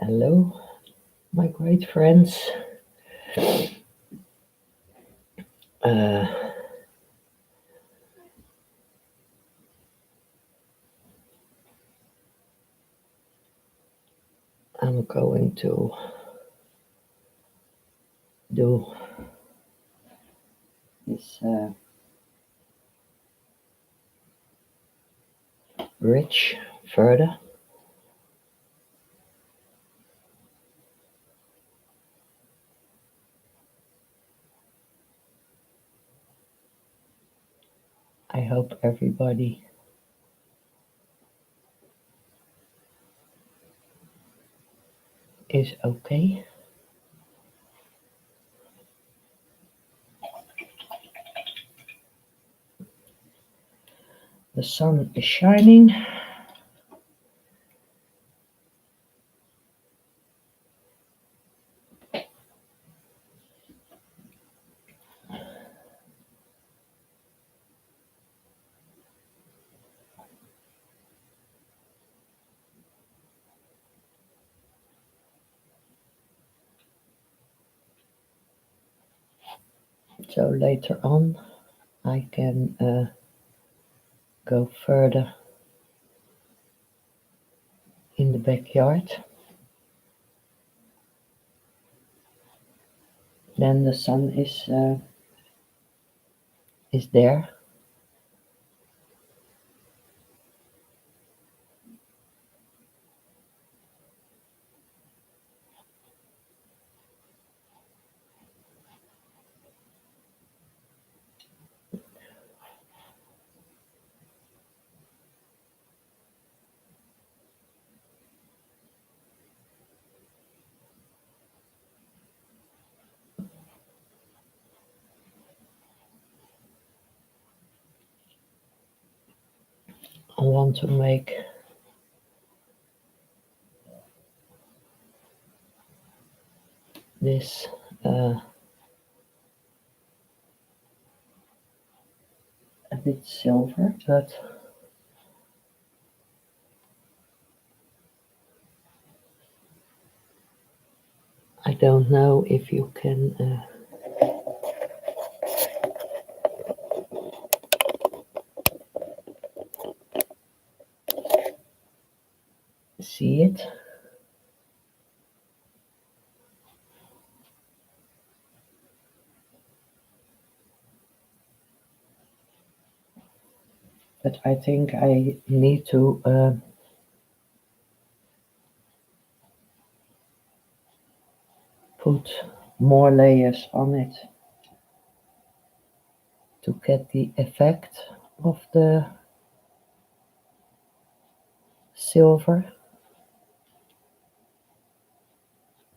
Hello, my great friends. Uh, I'm going to do this bridge further. I hope everybody is okay. The sun is shining. So later on, I can go further in the backyard. Then the sun is there. I want to make this a bit silver, but I don't know if you can see it. But I think I need to put more layers on it to get the effect of the silver,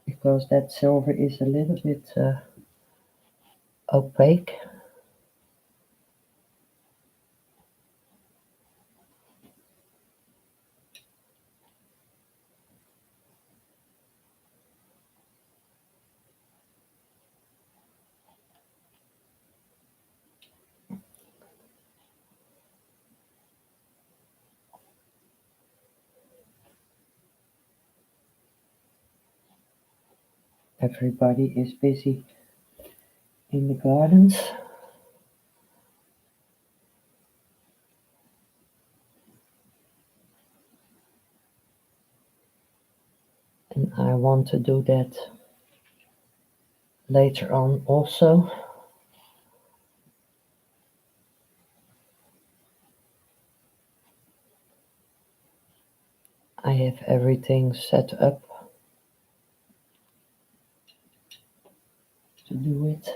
because that silver is a little bit opaque. Everybody is busy in the gardens. And I want to do that later on also. I have everything set up to do it.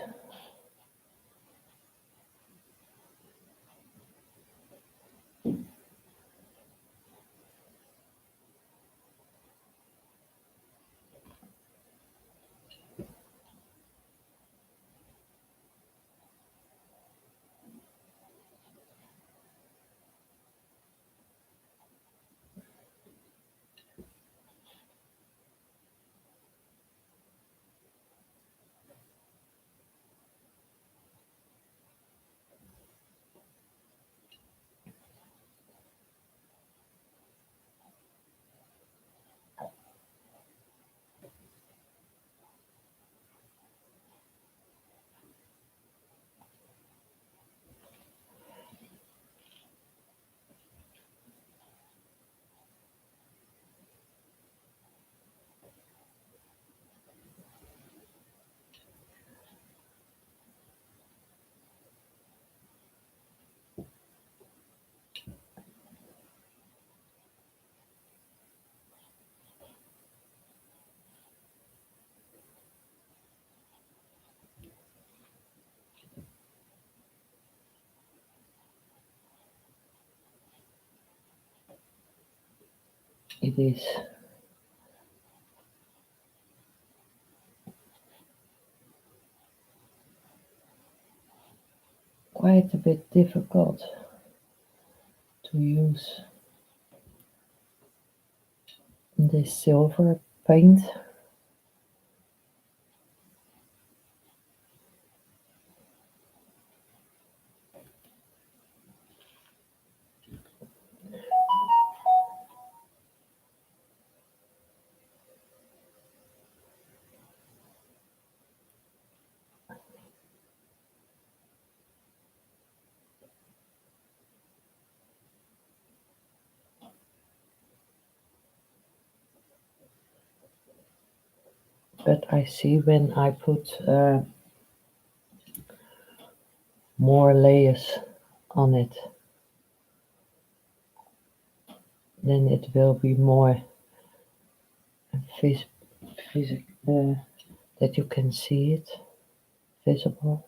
it is quite a bit difficult to use this silver paint. But I see when I put more layers on it, then it will be more vis- that you can see it visible.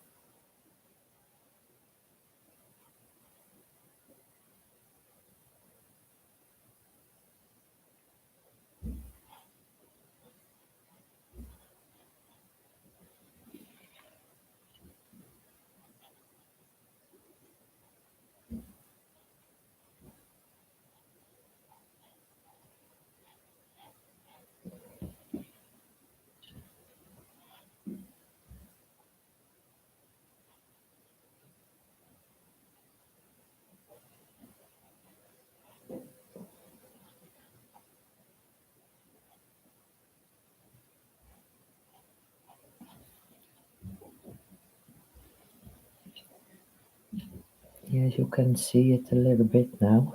Yes, you can see it a little bit now.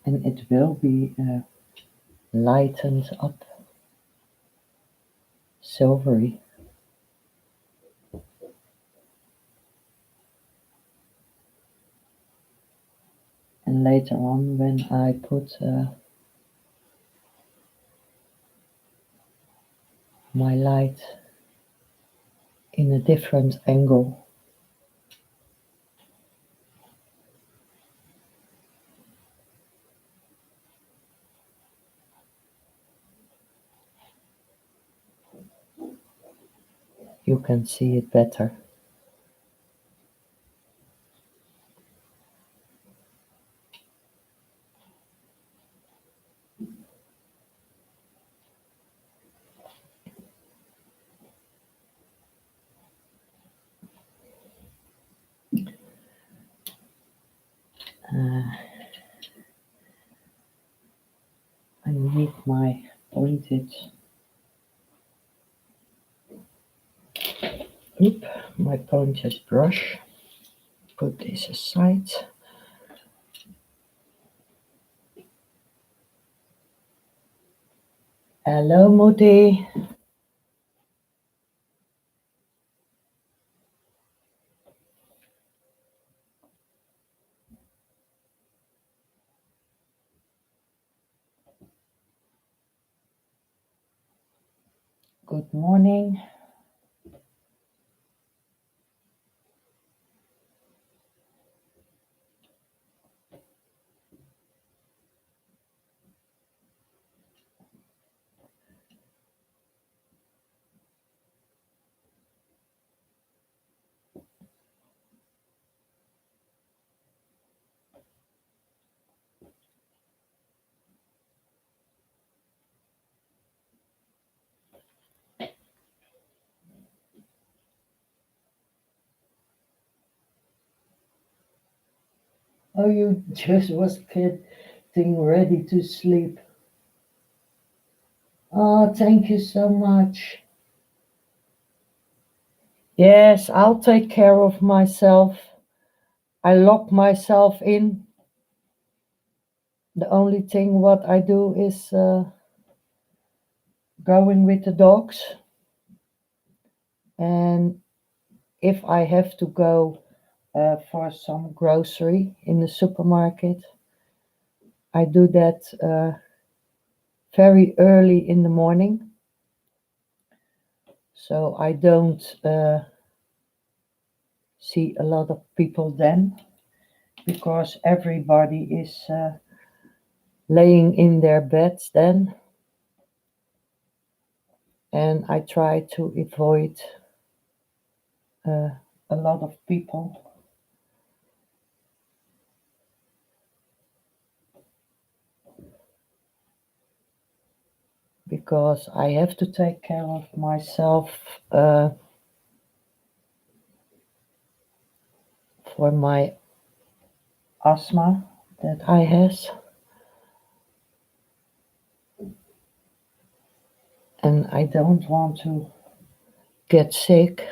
And it will be lightened up silvery. And later on, when I put my light in a different angle, you can see it better. I need my pointed, my pointed brush. Put this aside. Hello, Moody. Good morning. Oh, you just was getting ready to sleep. Oh, thank you so much. Yes, I'll take care of myself. I lock myself in. The only thing what I do is going with the dogs. And if I have to go for some grocery in the supermarket, I do that very early in the morning, so I don't see a lot of people then, because everybody is laying in their beds then, and I try to avoid uh, a lot of people, because I have to take care of myself for my asthma that I has, and I don't want to get sick.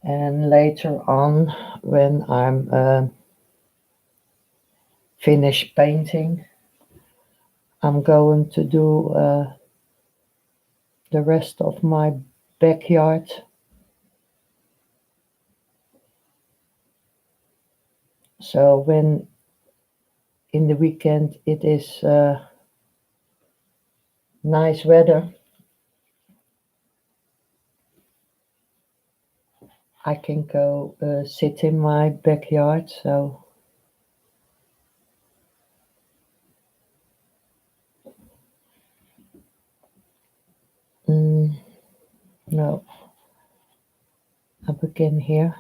And later on, when I'm finished painting, I'm going to do the rest of my backyard. So when in the weekend it is nice weather, I can go sit in my backyard. So mm, no, I begin here.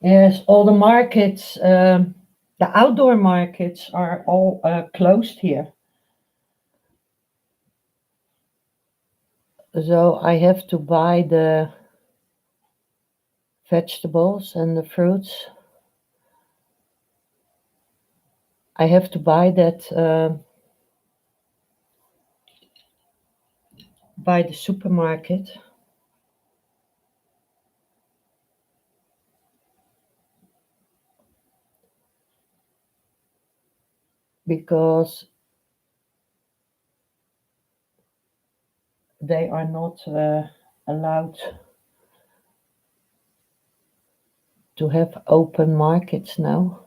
Yes, all the markets, the outdoor markets are all closed here. So I have to buy the vegetables and the fruits. I have to buy that by the supermarket, because they are not allowed to have open markets now.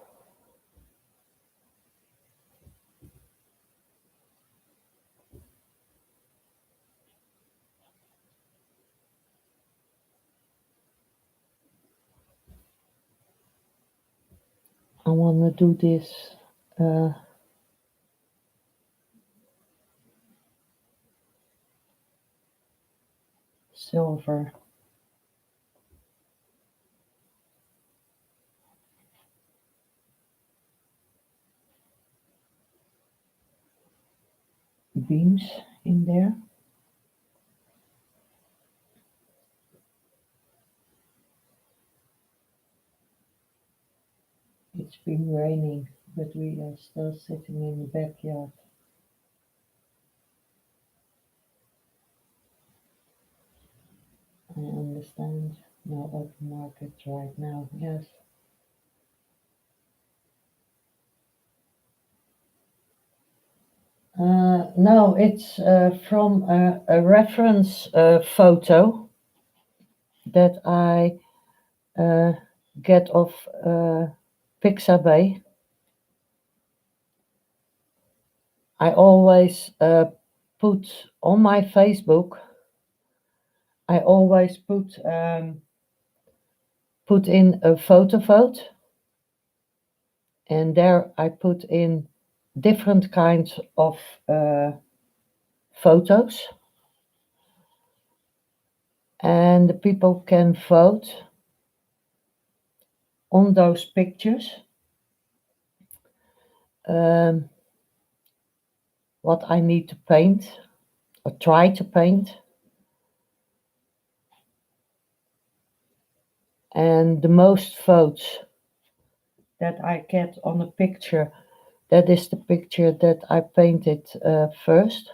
I want to do this uh, silver beams in there. It's been raining, but we are still sitting in the backyard. I understand. No open market right now. Yes. No, it's from a reference photo that I uh, get off Pixabay. I always put on my Facebook. I always put in a photo vote, and there I put in different kinds of uh, photos, and the people can vote on those pictures um, what I need to paint or try to paint. And the most votes that I get on a picture, that is the picture that I painted first.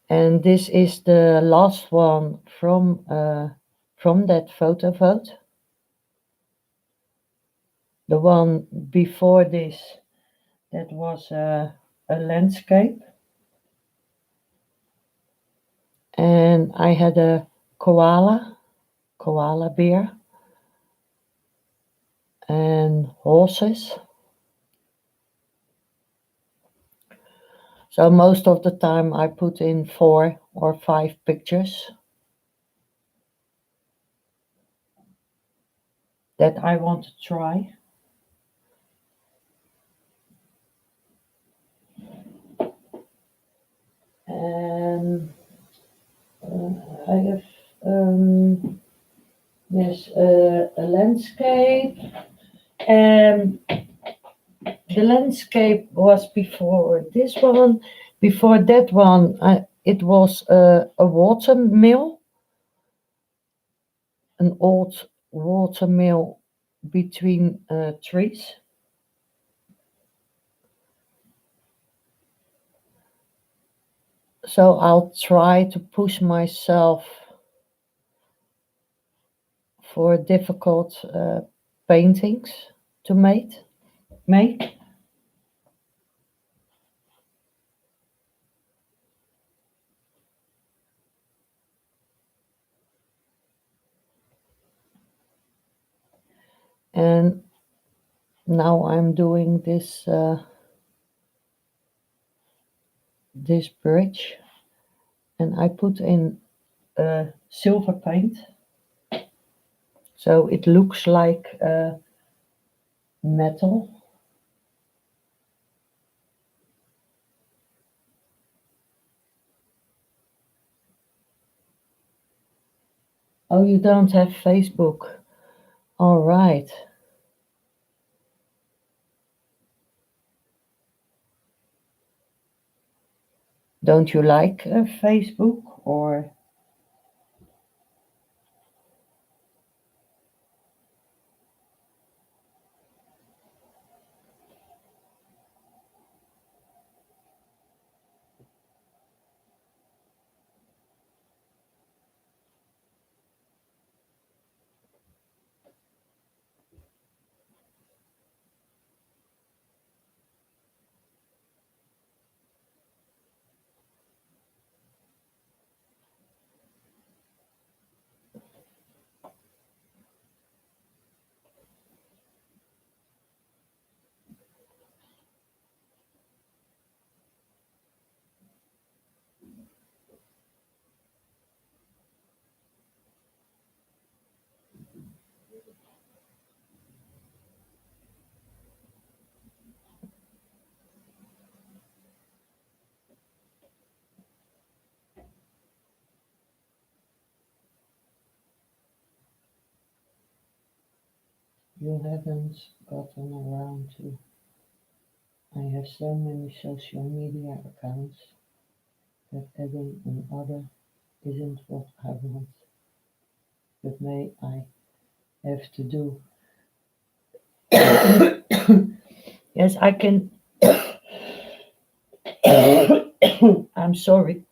And this is the last one from that photo vote. The one before this, that was a landscape. And I had a koala bear, and horses. So most of the time I put in 4 or 5 pictures that I want to try. And I have yes, a landscape, and the landscape was before this one. Before that one, it was a watermill, an old watermill between trees. So I'll try to push myself for difficult paintings to make. And now I'm doing this bridge, and I put in silver paint, so it looks like metal. Oh, you don't have Facebook? All right. Don't you like Facebook, or? You haven't gotten around to. I have so many social media accounts that adding another isn't what I want, but may I have to do. Yes, I can. I'm sorry.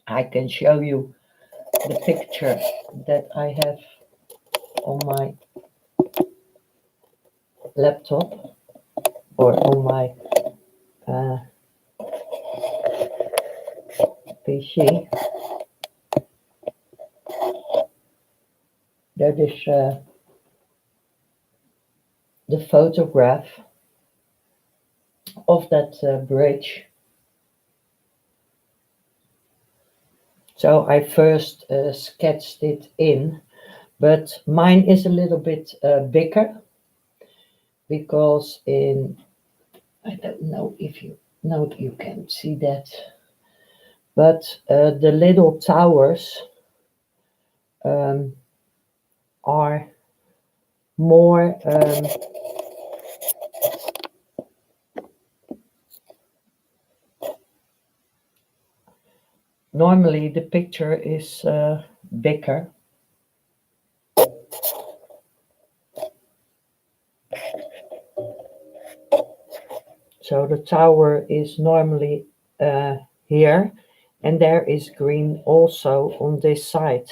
I can show you the picture that I have on my laptop or on my uh, PC. That is the photograph of that bridge. So I first sketched it in, but mine is a little bit bigger, because I don't know if you know, you can see that, but the little towers um, are more Normally the picture is bigger, so the tower is normally here, and there is green also on this side.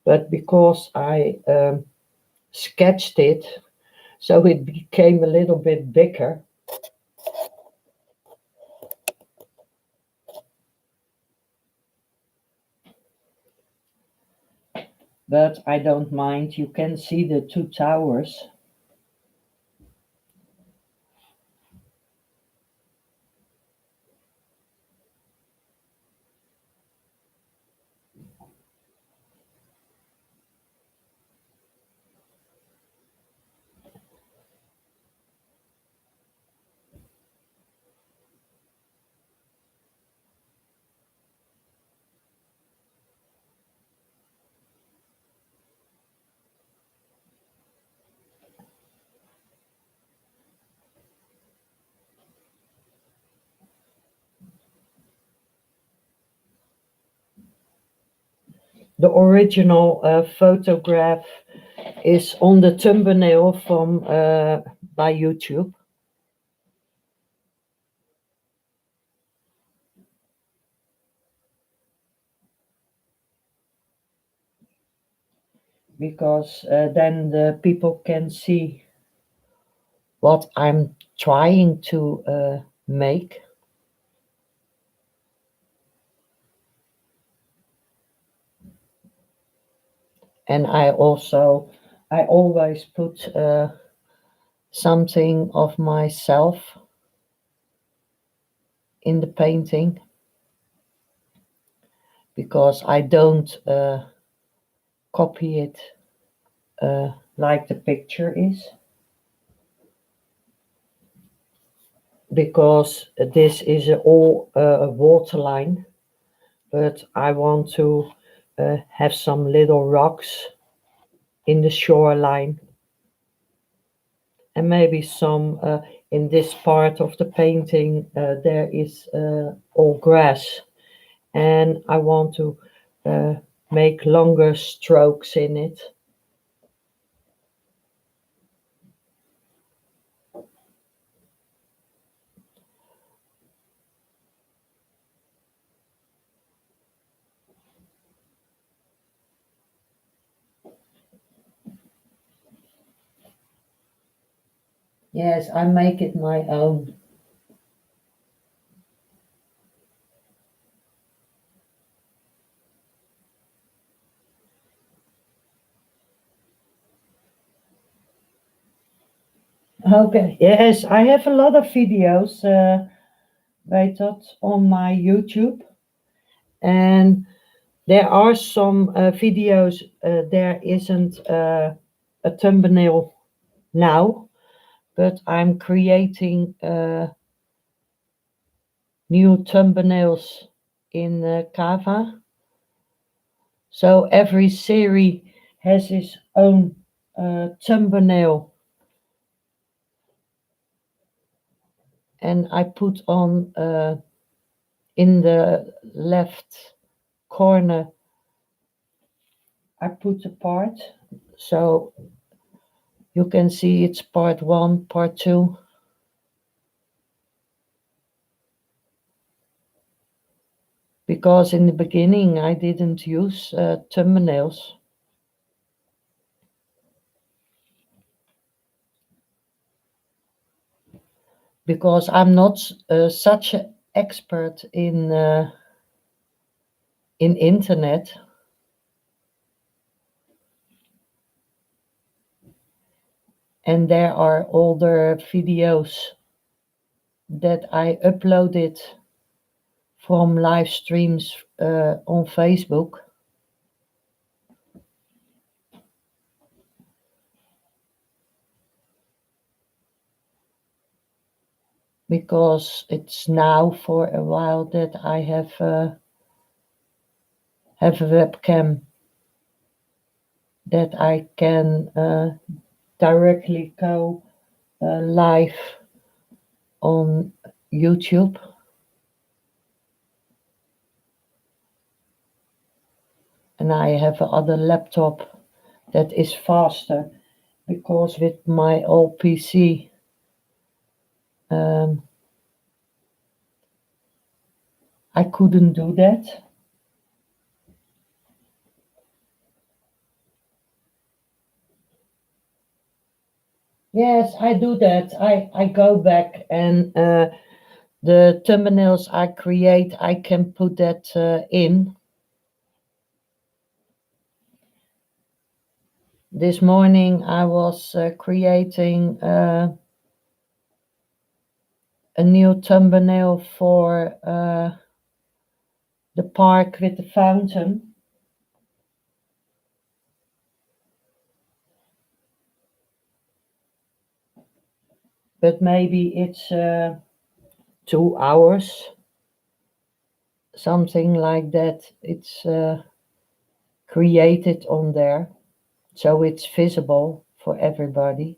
But because I sketched it, so it became a little bit bigger. But I don't mind. You can see the two towers. The original photograph is on the thumbnail from by YouTube. Because then the people can see what I'm trying to make. And I always put something of myself in the painting, because I don't copy it like the picture is, because this is all a waterline, but I want to have some little rocks in the shoreline, and maybe some in this part of the painting there is all grass, and I want to uh, make longer strokes in it. Yes, I make it my own. Okay, yes, I have a lot of videos, Waitot, on my YouTube, and there are some videos, there isn't a thumbnail now, but I'm creating new thumbnails in Canva. So every series has its own thumbnail, and I put on in the left corner, I put a part, so you can see it's part one, part two. Because in the beginning I didn't use thumbnails, because I'm not such an expert in internet, and there are older videos that I uploaded from live streams on Facebook. Because it's now for a while that I have a webcam that I can directly go live on YouTube. and I have another laptop that is faster because with my old PC, um, I couldn't do that. Yes, I do that. I go back and the thumbnails I create, I can put that in. This morning I was creating a new thumbnail for the park with the fountain. But maybe it's 2 hours, something like that. It's created on there, so it's visible for everybody.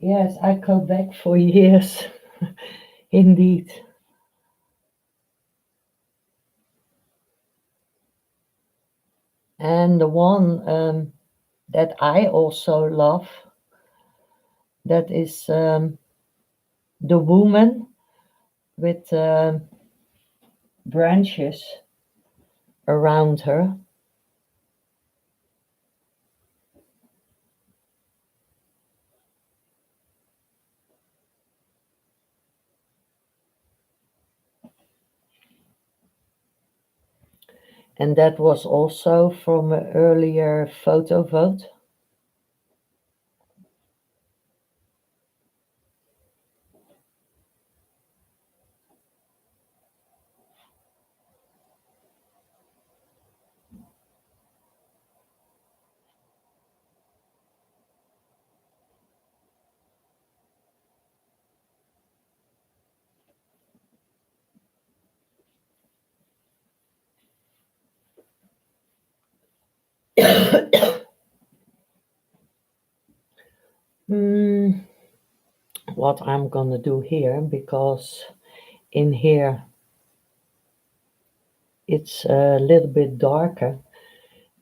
Yes, I go back for years, indeed. And the one that I also love, that is the woman with branches around her. And that was also from an earlier photo vote. Mm, what I'm gonna do here, because in here it's a little bit darker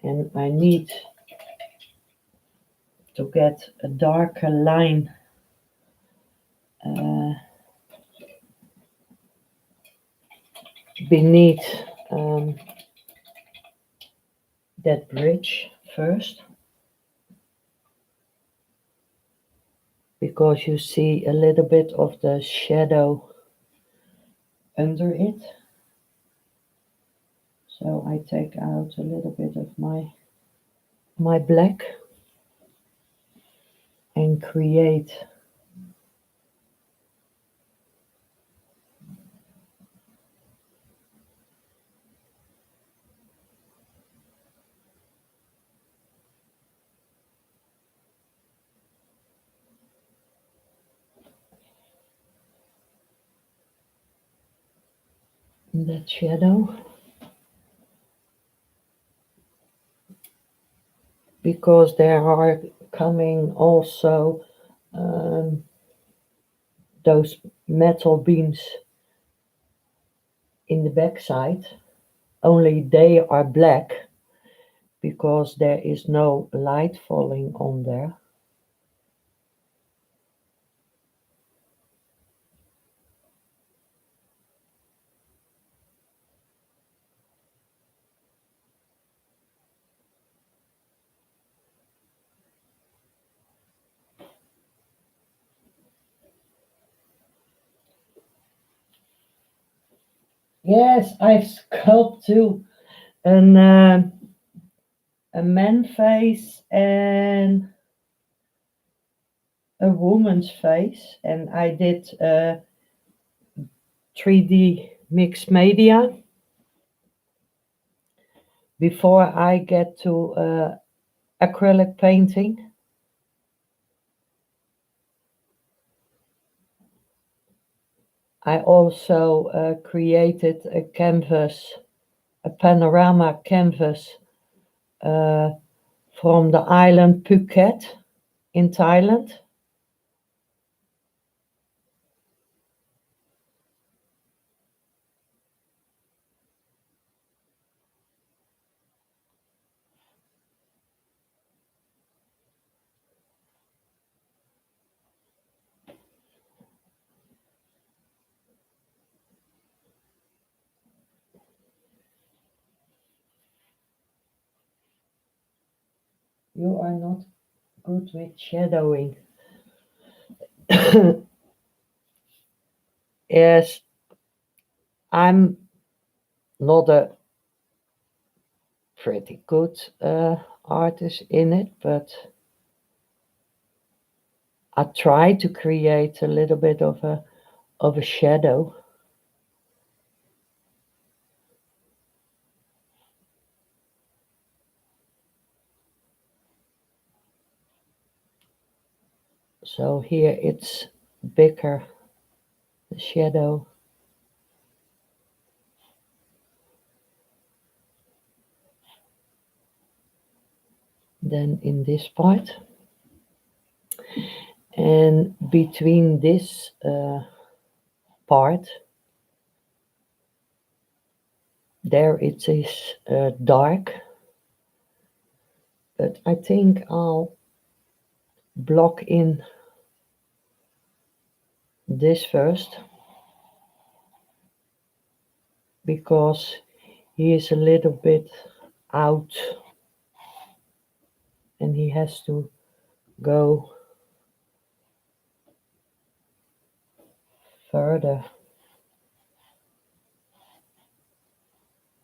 and I need to get a darker line uh, beneath that bridge first, because you see a little bit of the shadow under it. So I take out a little bit of my black and create that shadow, because there are coming also um, those metal beams in the backside, only they are black because there is no light falling on there. Yes, I've sculpted an, a man face and a woman's face, and I did 3D mixed media before I get to acrylic painting. I also created a canvas, a panorama canvas uh, from the island Phuket in Thailand. You are not good with shadowing. Yes, I'm not a pretty good artist in it, but I try to create a little bit of a shadow. So here it's bigger, the shadow, than in this part. And between this part, there it is dark, but I think I'll block in this first because he is a little bit out and he has to go further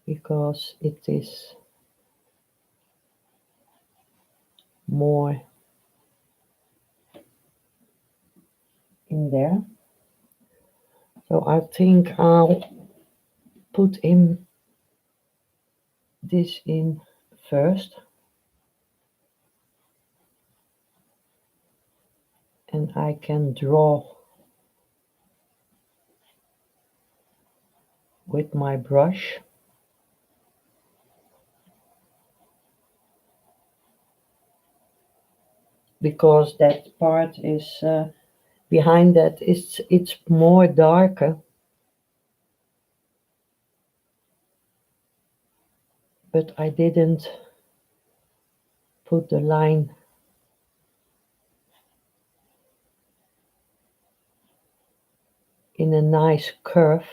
because it is more in there. So I think I'll put in this in first and I can draw with my brush because that part is behind that it's more darker, but I didn't put the line in a nice curve.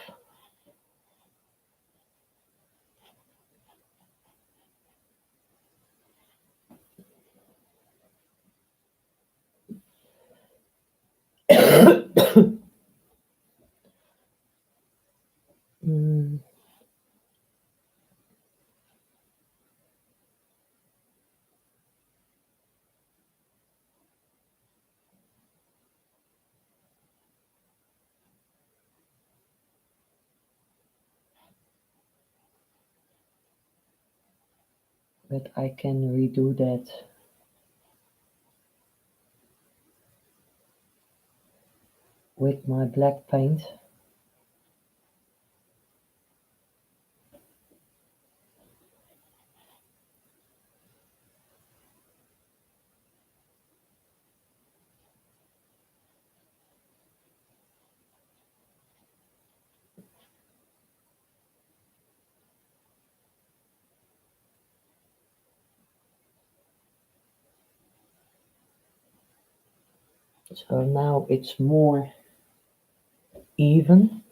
Mm, but I can redo that with my black paint. So now it's more even.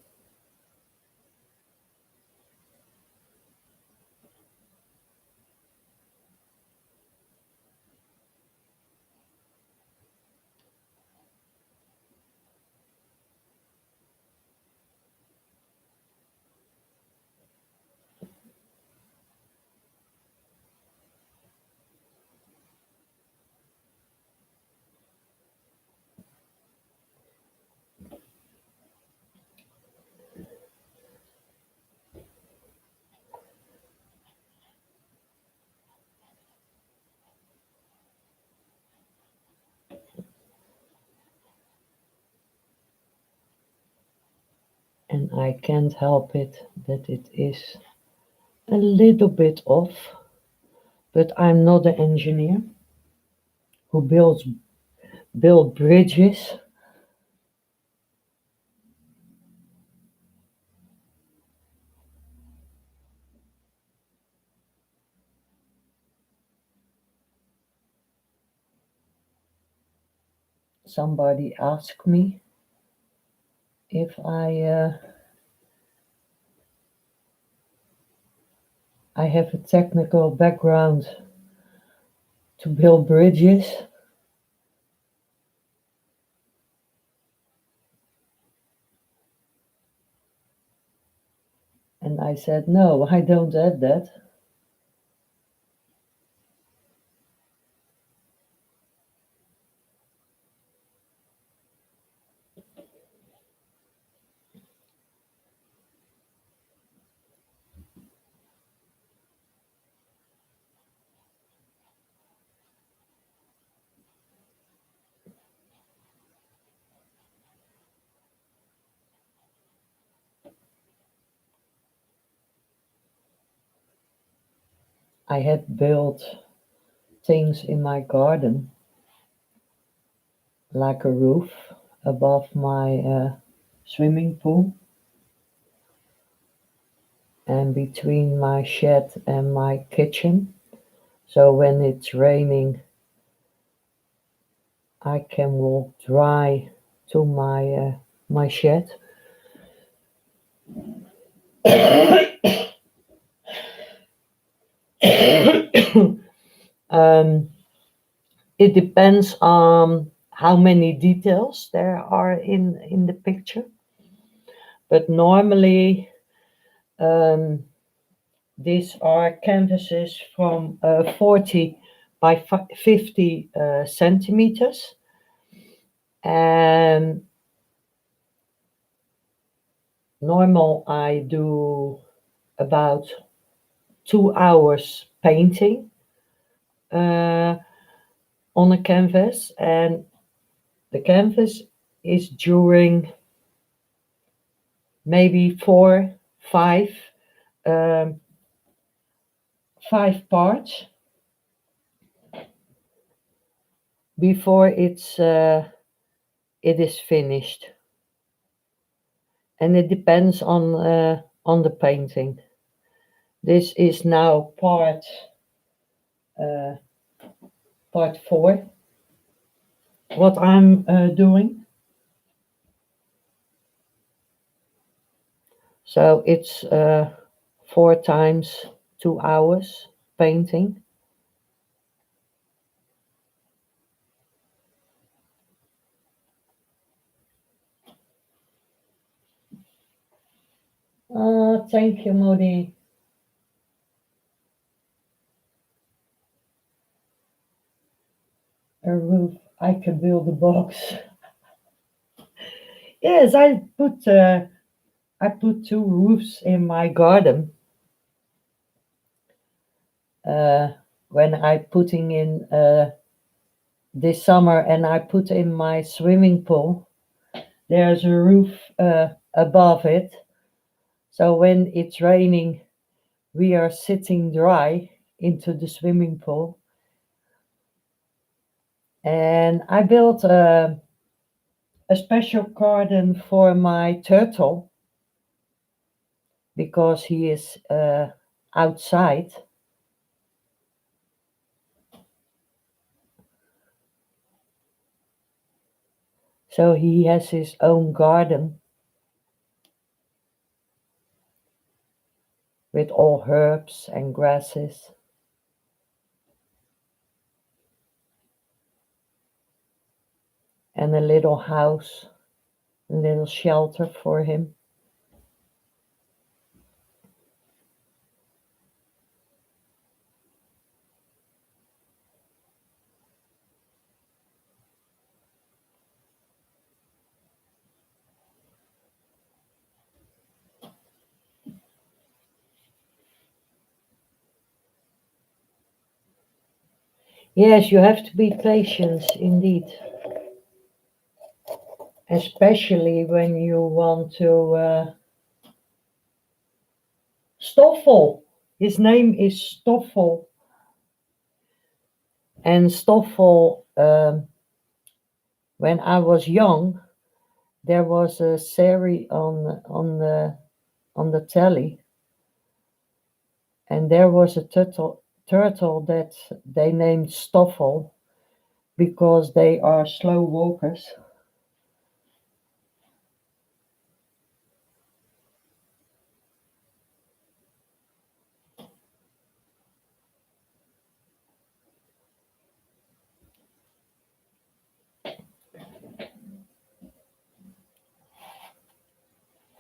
and I can't help it that it is a little bit off, but I'm not an engineer who build bridges. Somebody asked me if I have a technical background to build bridges, and I said no, I don't have that. I had built things in my garden, like a roof above my swimming pool, and between my shed and my kitchen. So when it's raining, I can walk dry to my shed. um, it depends on how many details there are in the picture, but normally um, these are canvases from 40 by 50 centimeters, and normal I do about 2 hours painting uh, on a canvas, and the canvas is during maybe five, um, 5 parts before it is finished, and it depends on the painting. This is now uh, part 4. What I'm doing, so it's 4 times 2 hours painting. Thank you, Modi. A roof. I can build a box. Yes, I put 2 roofs in my garden. Uh, when I putting in this summer, and I put in my swimming pool, there's a roof above it. So when it's raining, we are sitting dry into the swimming pool. And I built a special garden for my turtle because he is outside. So he has his own garden with all herbs and grasses, and a little house, a little shelter for him. Yes, you have to be patient indeed, especially when you want to Stoffel. His name is Stoffel. And Stoffel, when I was young, there was a series on the telly, and there was a turtle that they named Stoffel because they are slow walkers.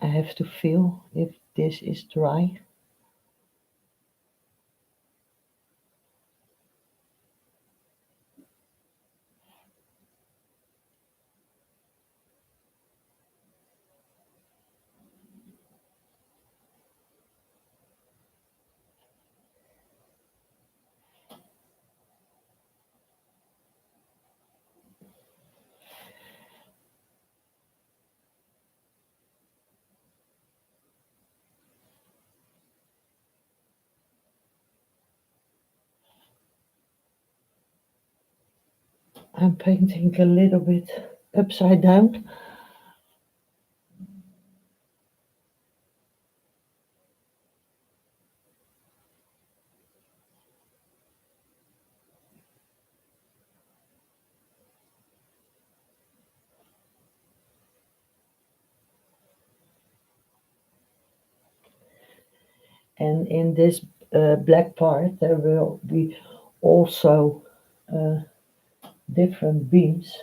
I have to feel if this is dry. I'm painting a little bit upside down. And in this black part, there will be also uh, different beams.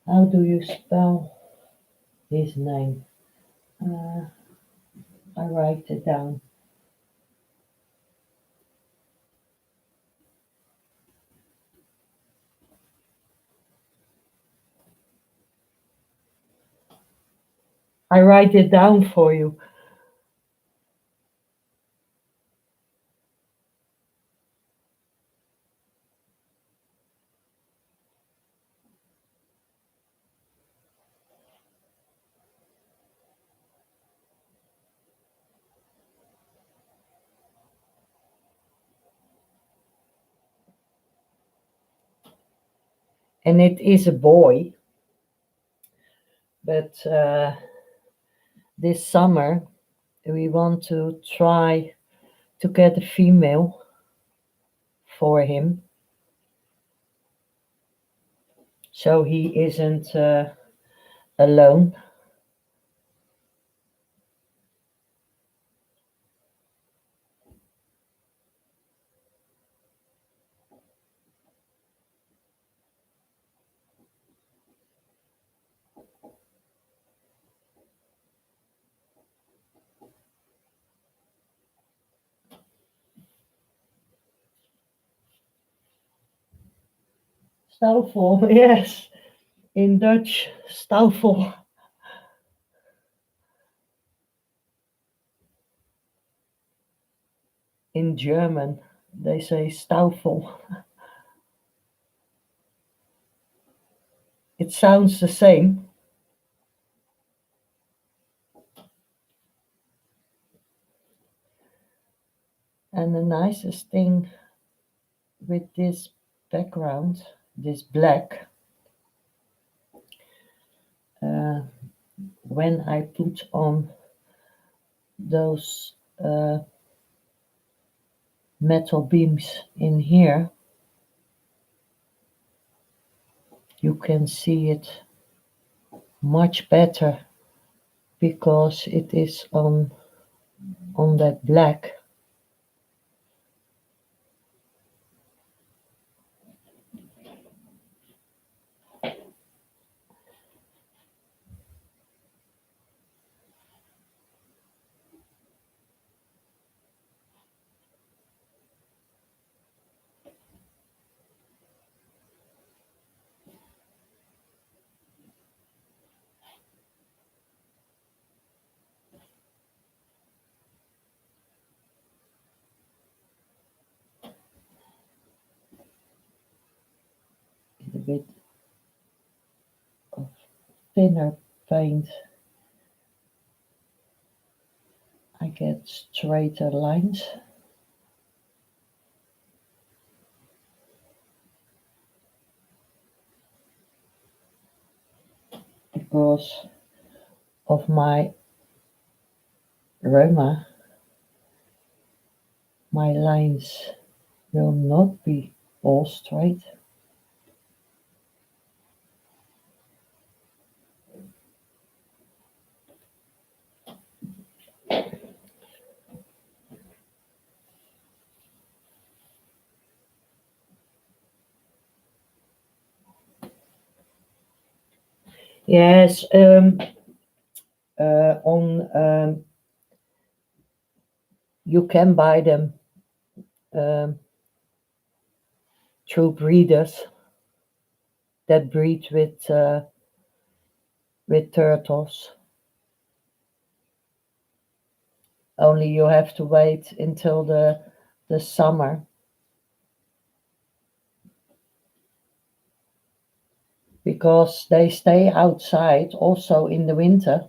How do you spell his name? Uh, I write it down. I write it down for you. And it is a boy, but this summer we want to try to get a female for him so he isn't alone. Stoufel, yes, in Dutch, Stoufel. In German, they say Stoufel. It sounds the same. And the nicest thing with this background, this black, uh, when I put on those metal beams in here, you can see it much better because it is on that black. A bit of thinner paint I get straighter lines. Because of my reuma, my lines will not be all straight. Yes, on you can buy them um, through breeders that breed with turtles. Only you have to wait until the summer because they stay outside also in the winter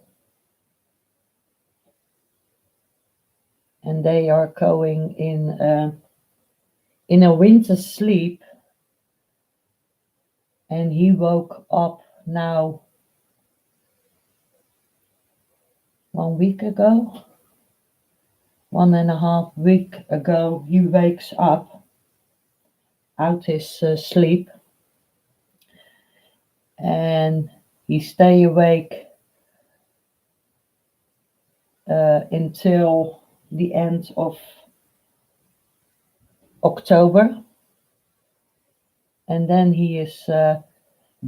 and they are going in a winter sleep. And he woke up now 1 week ago, 1.5 week ago. He wakes up out his sleep and he stay awake until the end of October, and then he is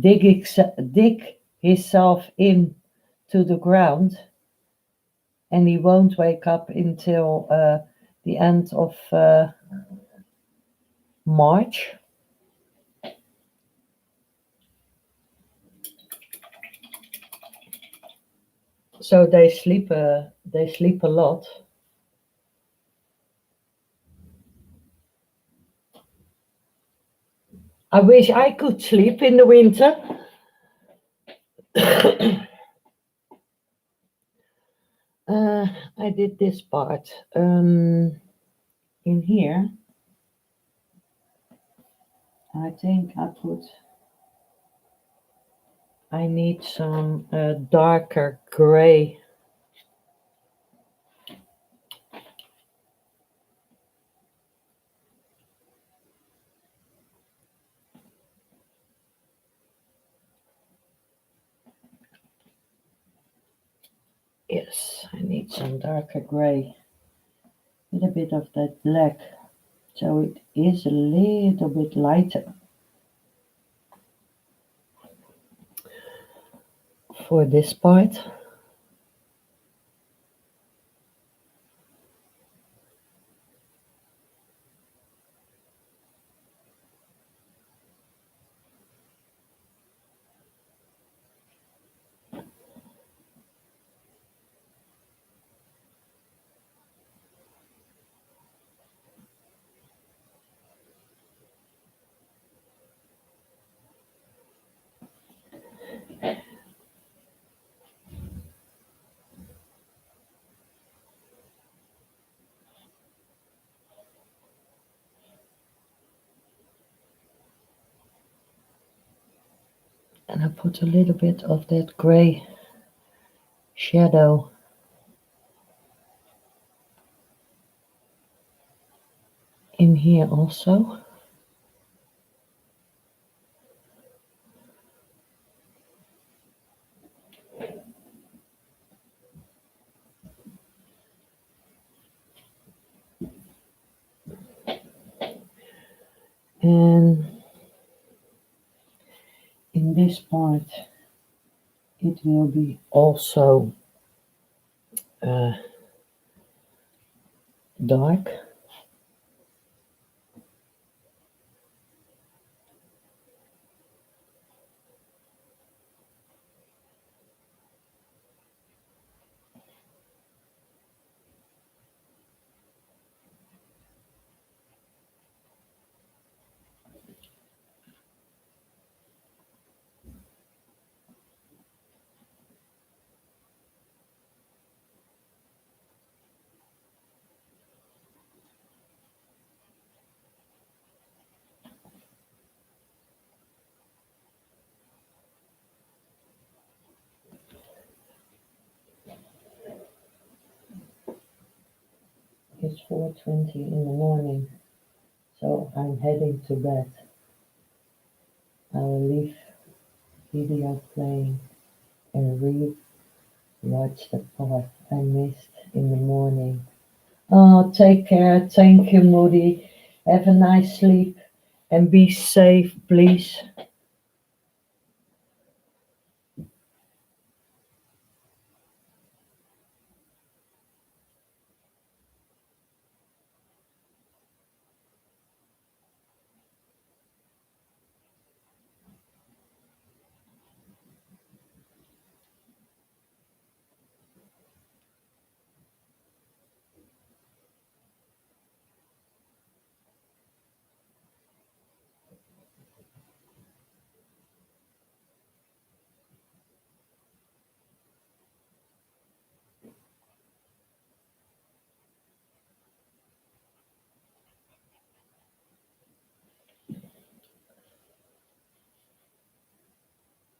dig himself in to the ground, and he won't wake up until the end of March. So they sleep a lot. I wish I could sleep in the winter. I did this part in here. I think I need some darker gray. Yes, I need some darker gray with a bit of that black, so it is a little bit lighter for this part. And I put a little bit of that gray shadow in here also. And in this part, it will be also dark. 4:20 in the morning, so I'm heading to bed. I will leave video playing and re-watch the part I missed in the morning. Oh, take care. Thank you, Moody. Have a nice sleep and be safe, please.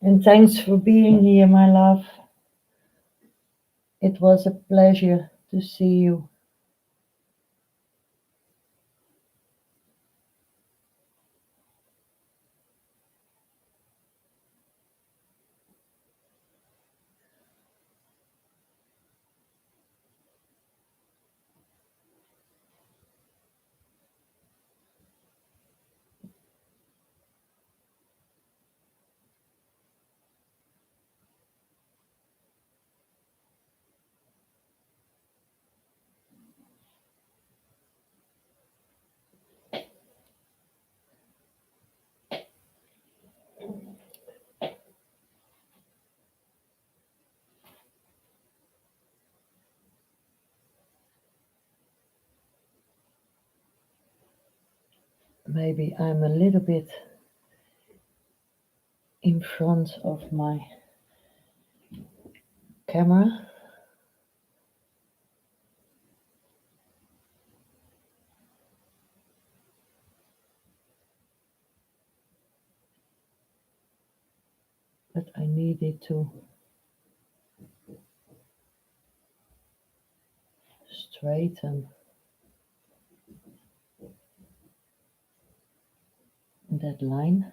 And thanks for being here, my love. It was a pleasure to see you. Maybe I'm a little bit in front of my camera. But I needed to straighten that line.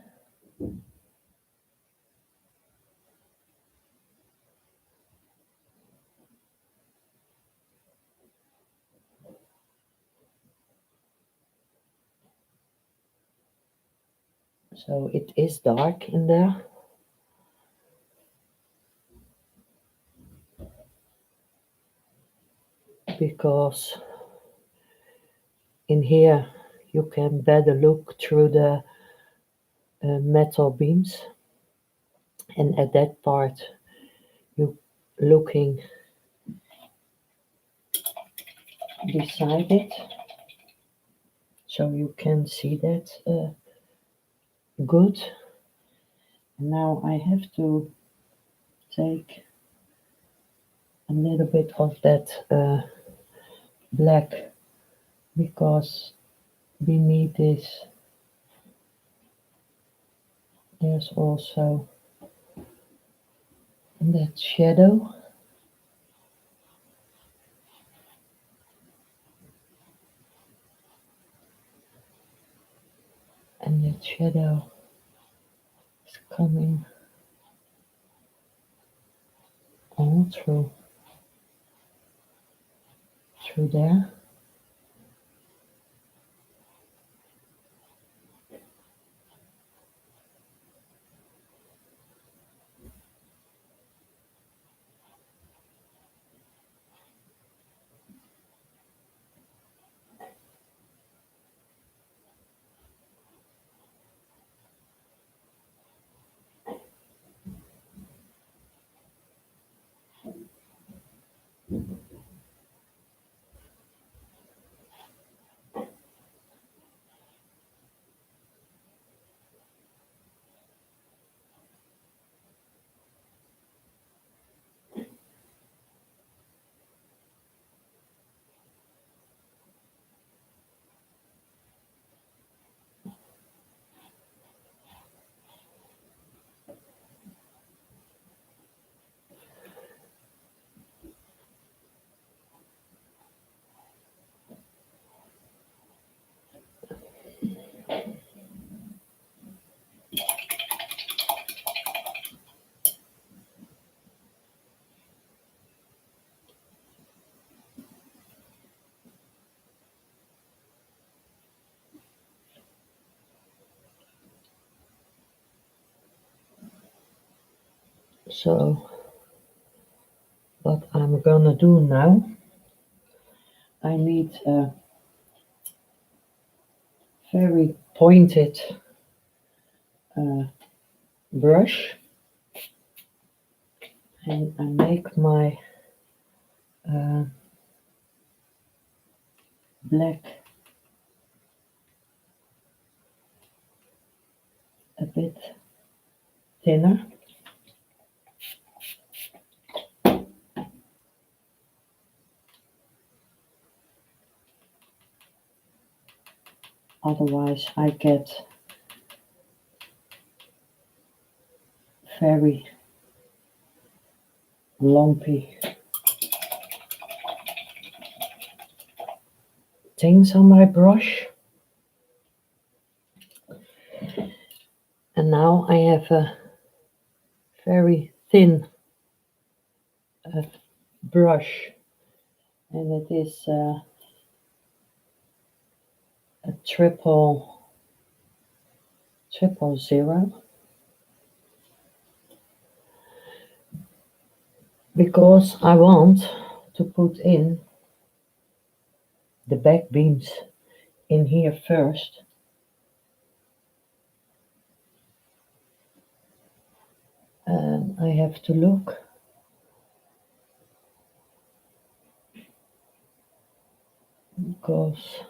So it is dark in there. Because in here you can better look through the metal beams, and at that part you looking beside it, so you can see that good. Now I have to take a little bit of that black, because beneath this there's also that shadow, and that shadow is coming all through there. So what I'm gonna do now, I need a very pointed uh, brush, and I make my uh, black a bit thinner. Otherwise I get very lumpy things on my brush. And now I have a very thin brush, and it is a triple zero, because I want to put in the back beams in here first. And I have to look, because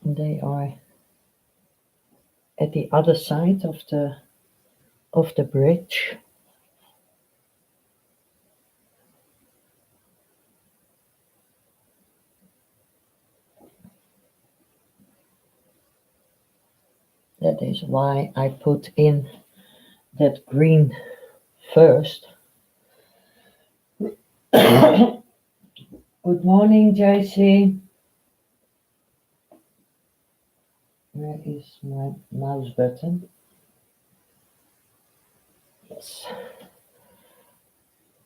they are at the other side of the bridge. That is why I put in that green first. Good morning, JC. Where is my mouse button? Yes.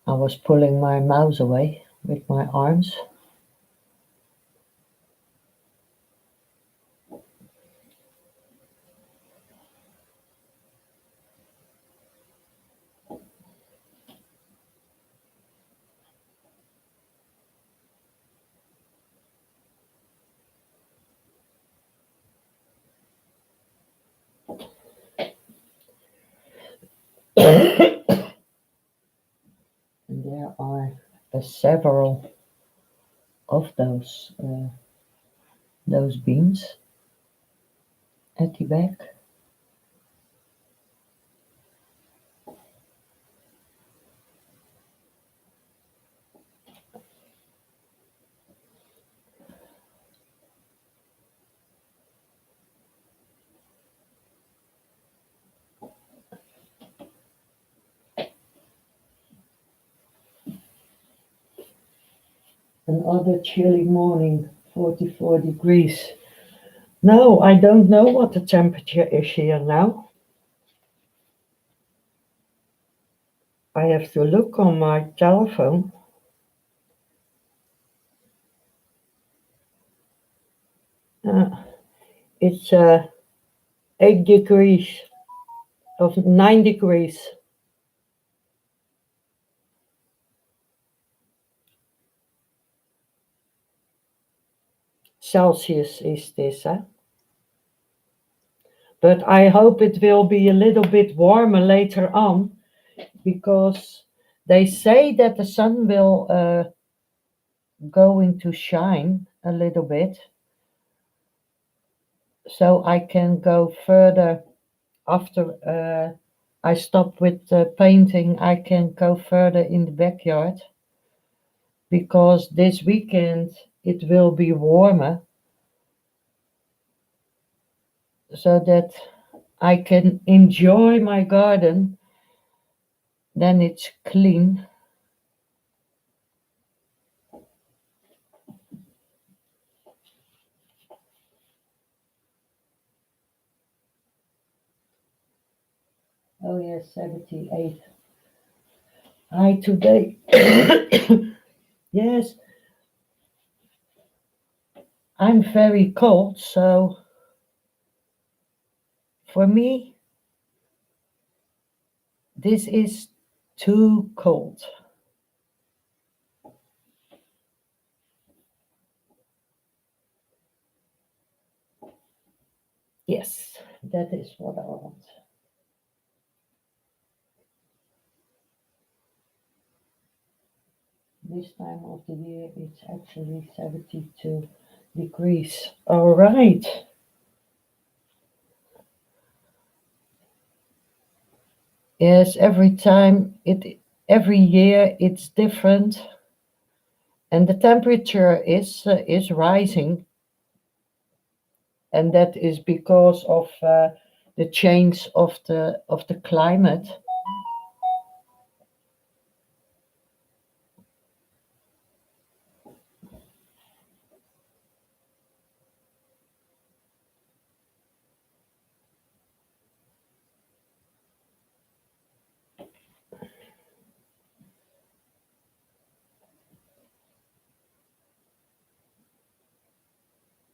I was pulling my mouse away with my arms. And there are several of those beams at the back. Another chilly morning, 44 degrees. No, I don't know what the temperature is here now. I have to look on my telephone. It's 8 degrees of 9 degrees. Celsius is this, huh? But I hope it will be a little bit warmer later on, because they say that the sun will going to shine a little bit, so I can go further after I stop with painting. I can go further in the backyard, because this weekend it will be warmer, so that I can enjoy my garden, then it's clean. Oh yes, 78. I today, yes, I'm very cold, so for me, this is too cold. Yes, that is what I want. This time of the year, it's actually 72 degrees. All right. Yes, every year it's different, and the temperature is rising, and that is because of the change of the climate.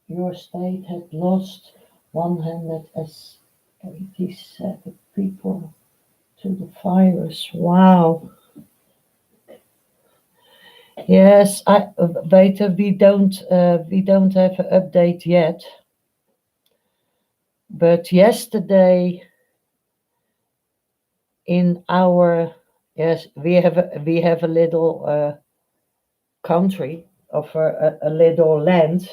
Your state had lost 187 people to the virus. Wow. Yes, wait, we don't have an update yet. But yesterday in our yes, we have a little country of a little land,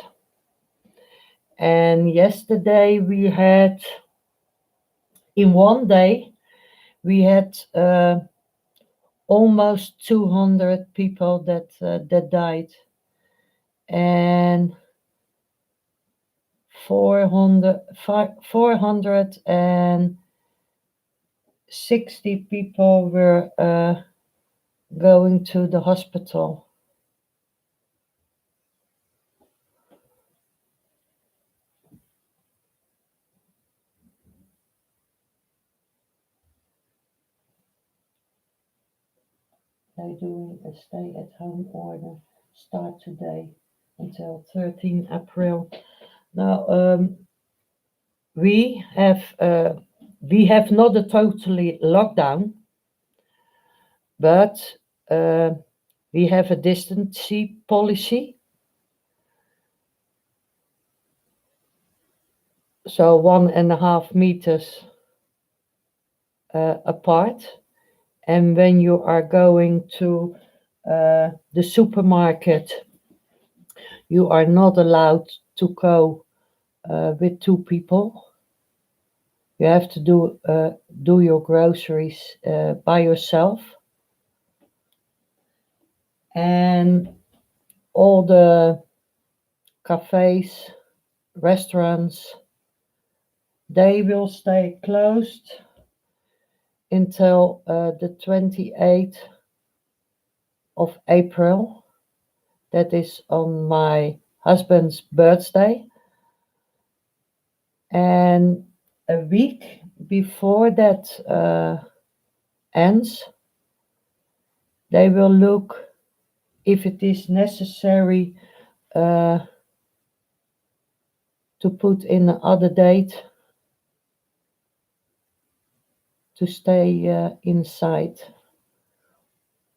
and yesterday we had in one day we had almost 200 people that died, and 460 people were going to the hospital. They're doing a stay-at-home order start today until 13 April. Now, we have uh, we have not a totally lockdown, but uh, we have a distancing policy, so 1.5 meters apart. And when you are going to the supermarket, you are not allowed to go with two people. You have to do your groceries by yourself, and all the cafes, restaurants, they will stay closed until the 28th of April. That is on my husband's birthday, and a week before that ends, they will look if it is necessary uh, to put in another date to stay inside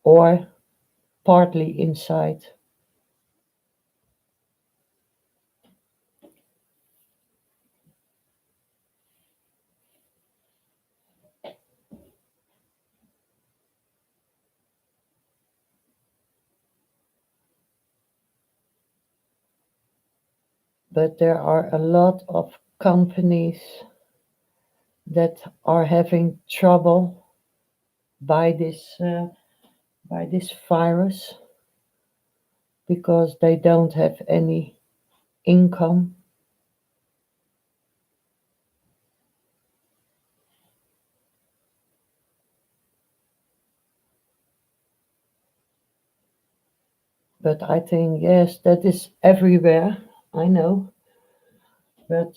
or partly inside. But there are a lot of companies that are having trouble by this virus because they don't have any income. But I think, yes, that is everywhere. I know. But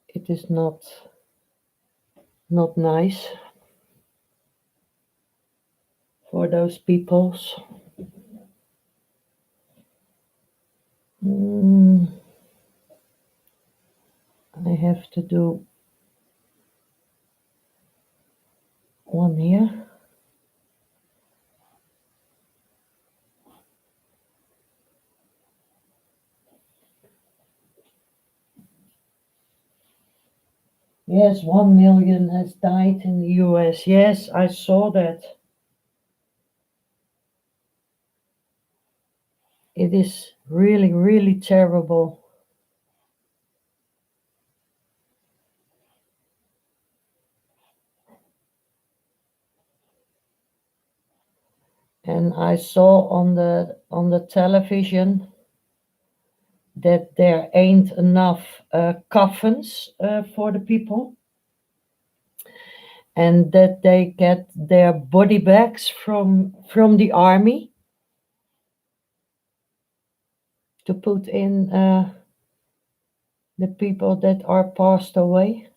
it is not nice for those peoples. Mm, I have to do one here. Yes, 1 million has died in the US. Yes, I saw that. It is really, really terrible. And I saw on the television that there ain't enough coffins for the people, and that they get their body bags from the army to put in the people that are passed away.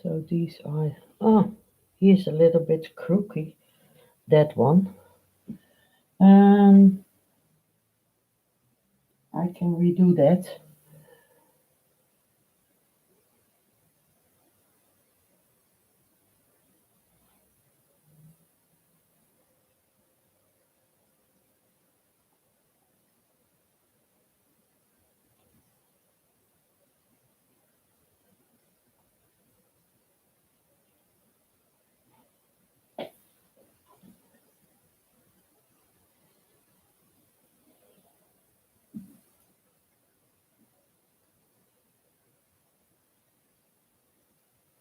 So these are, oh, he's a little bit crooked, that one. Um, I can redo that.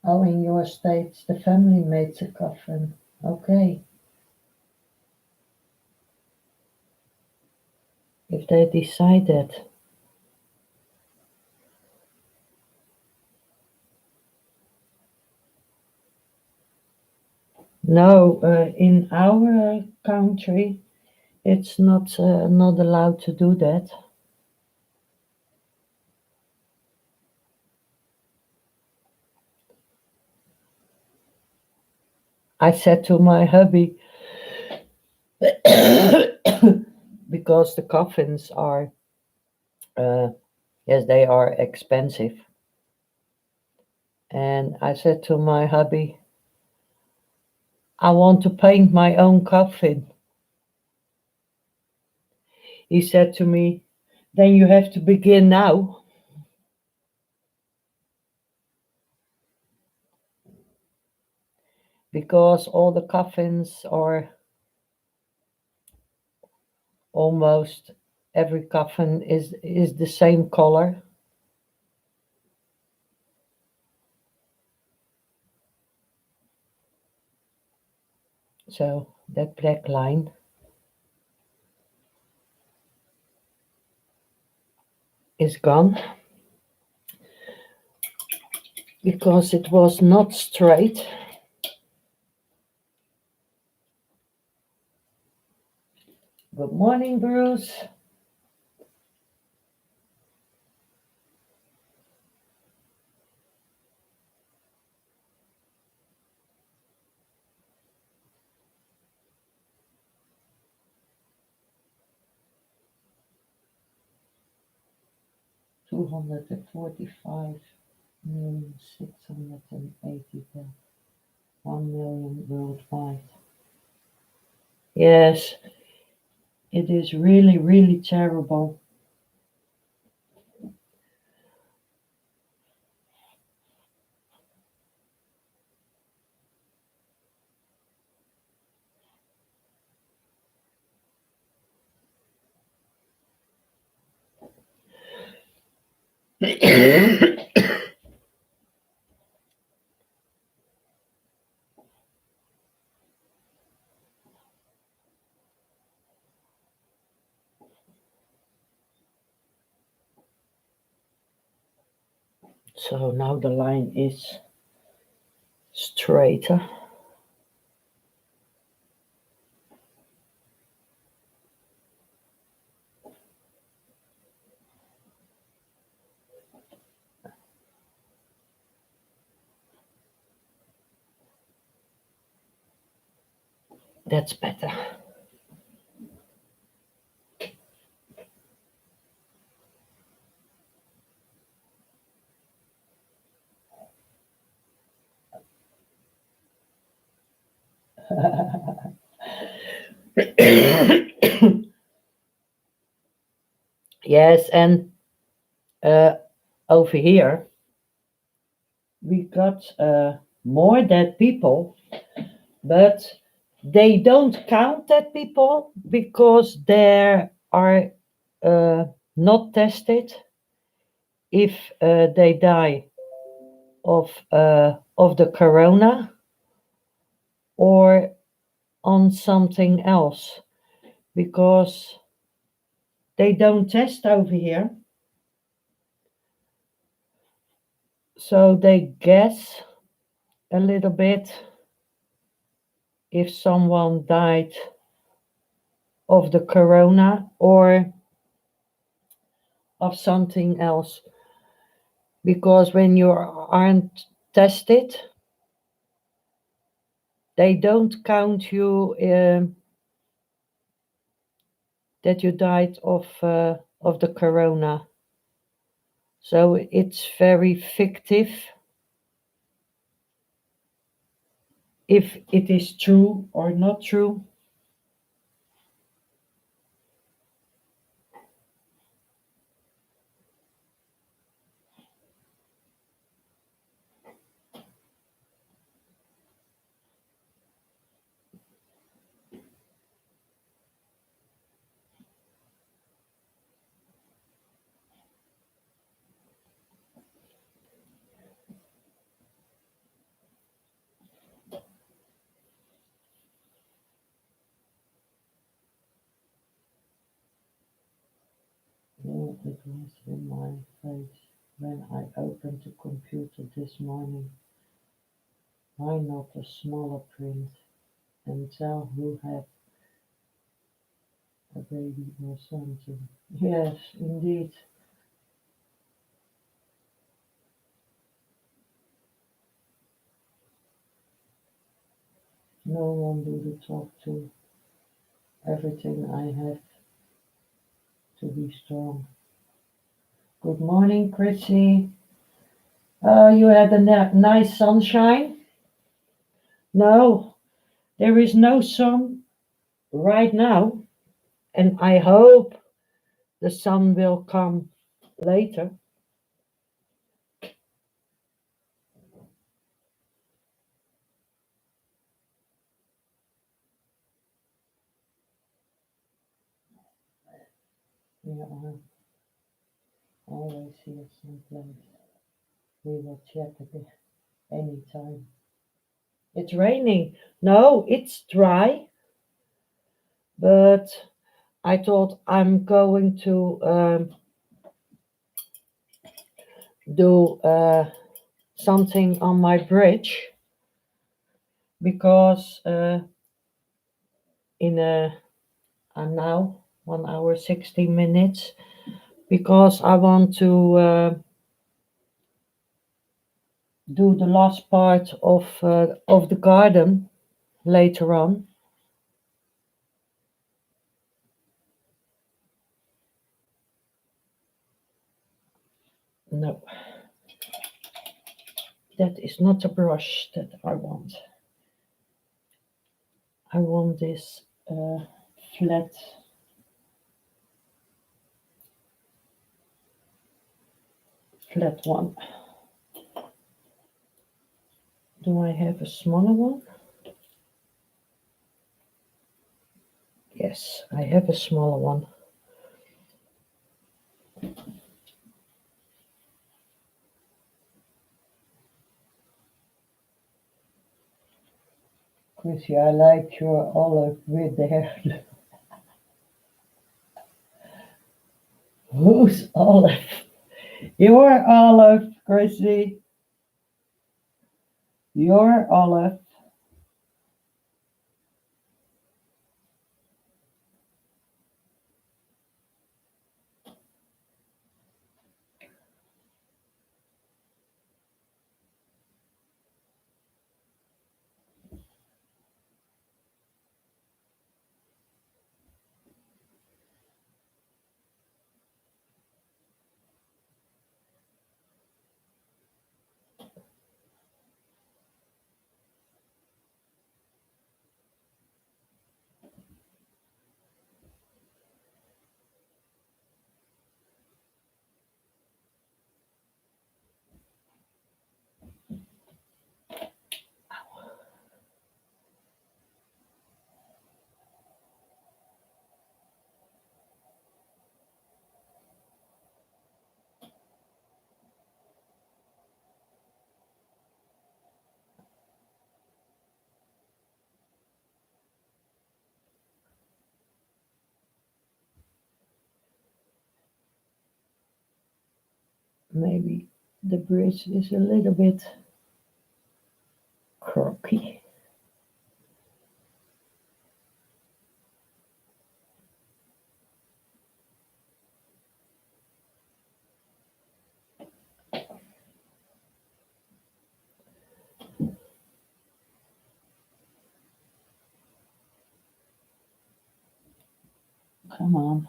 Oh, in your states, the family makes a coffin. Okay, if they decide that. No, in our country, it's not allowed to do that. I said to my hubby, because the coffins are, uh, yes, they are expensive. And I said to my hubby, I want to paint my own coffin. He said to me, then you have to begin now, because all the coffins are almost every coffin is the same color. So that black line is gone because it was not straight. Good morning, Bruce. 245,680,000, 1 million worldwide. Yes, it is really, really terrible. So now the line is straighter. That's better. Yes, and over here we got more dead people, but they don't count dead people because they are not tested if they die of the corona or on something else, because they don't test over here, so they guess a little bit if someone died of the corona or of something else, because when you aren't tested they don't count you that you died of the corona. So it's very fictive if it is true or not true. No, it was in my face when I opened the computer this morning. Why not a smaller print and tell who had a baby or something? Yes, indeed. No one do the talk to. Everything I have to be strong. Good morning, Chrissy. You had a nice sunshine? No, there is no sun right now, and I hope the sun will come later. We are always here someplace. We will chat again anytime. It's raining. No, it's dry, but I thought I'm going to do something on my bridge because in now 1 hour 60 minutes, because I want to do the last part of the garden later on. No, that is not a brush that I want. I want this flat one. Do I have a smaller one? Yes, I have a smaller one. Chrissy, I like your olive with there. Who's Olive? Your Olive, Chrissy. Your Olive. Maybe the bridge is a little bit croaky. Come on.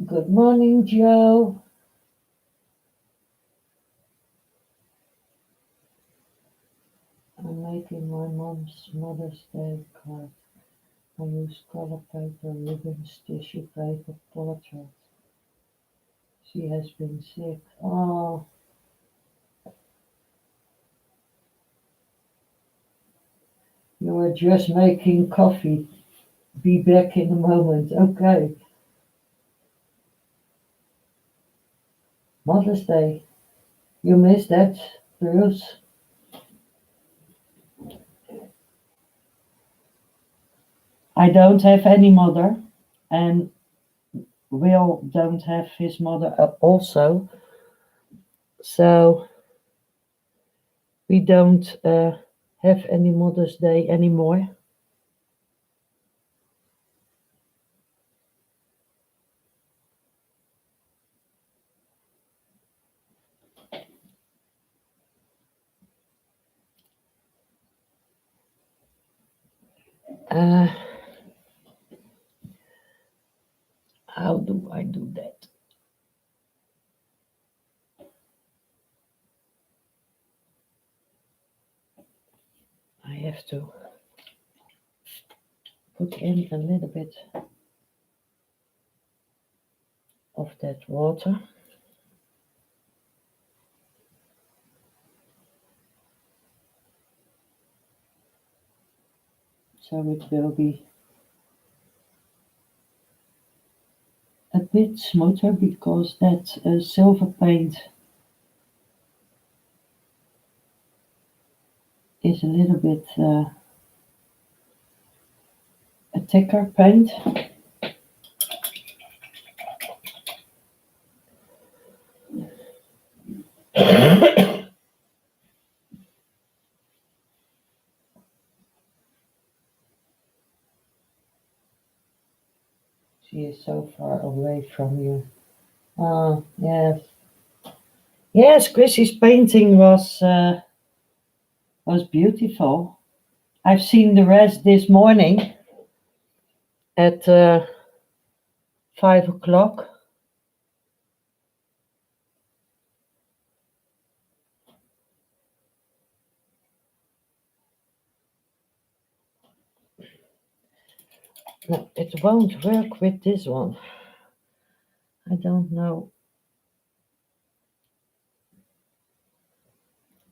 Good morning, Joe. I'm making my mom's Mother's Day card. I use color paper, ribbons, tissue paper, portrait. She has been sick. Oh, you are just making coffee. Be back in a moment. Okay. Mother's Day. You missed that, Bruce? I don't have any mother, and Will don't have his mother also. So we don't have any Mother's Day anymore. Uh, how do I do that? I have to put in a little bit of that water. So it will be a bit smoother because that silver paint is a little bit a thicker paint. She is so far away from you. Ah, yes. Yes, Chrissy's painting was beautiful. I've seen the rest this morning at 5 o'clock. No, it won't work with this one. I don't know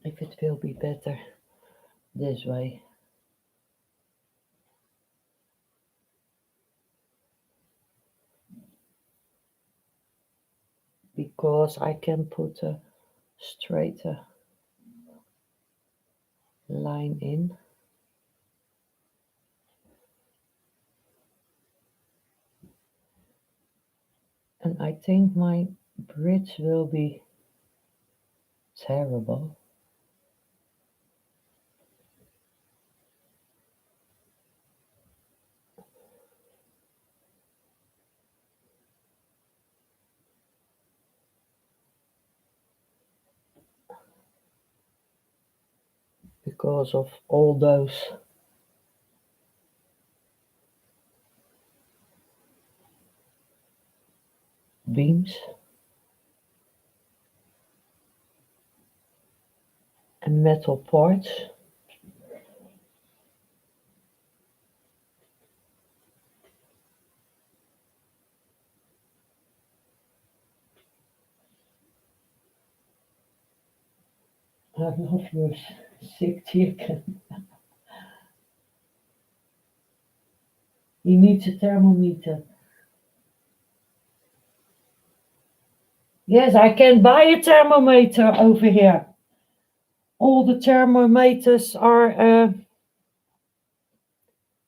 if It will be better this way. Because I can put a straighter line in. And I think my bridge will be terrible. Because of all those beams and metal parts. I love your sick chicken. He needs a thermometer. Yes, I can buy a thermometer over here. All the thermometers are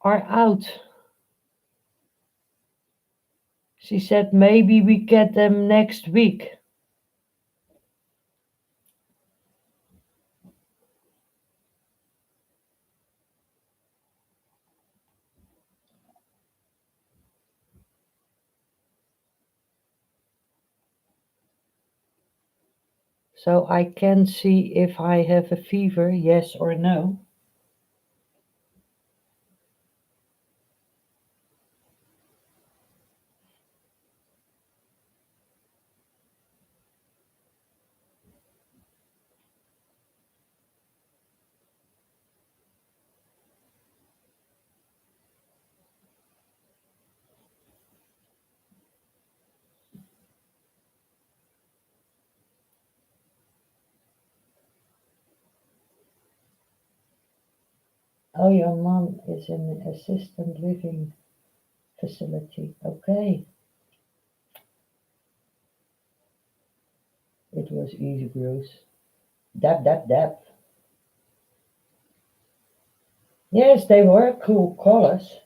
out. She said maybe we get them next week. So I can see if I have a fever, yes or no. Oh, your mom is in an assisted living facility. Okay. It was easy, Bruce. Dab. Yes, they were cool colors.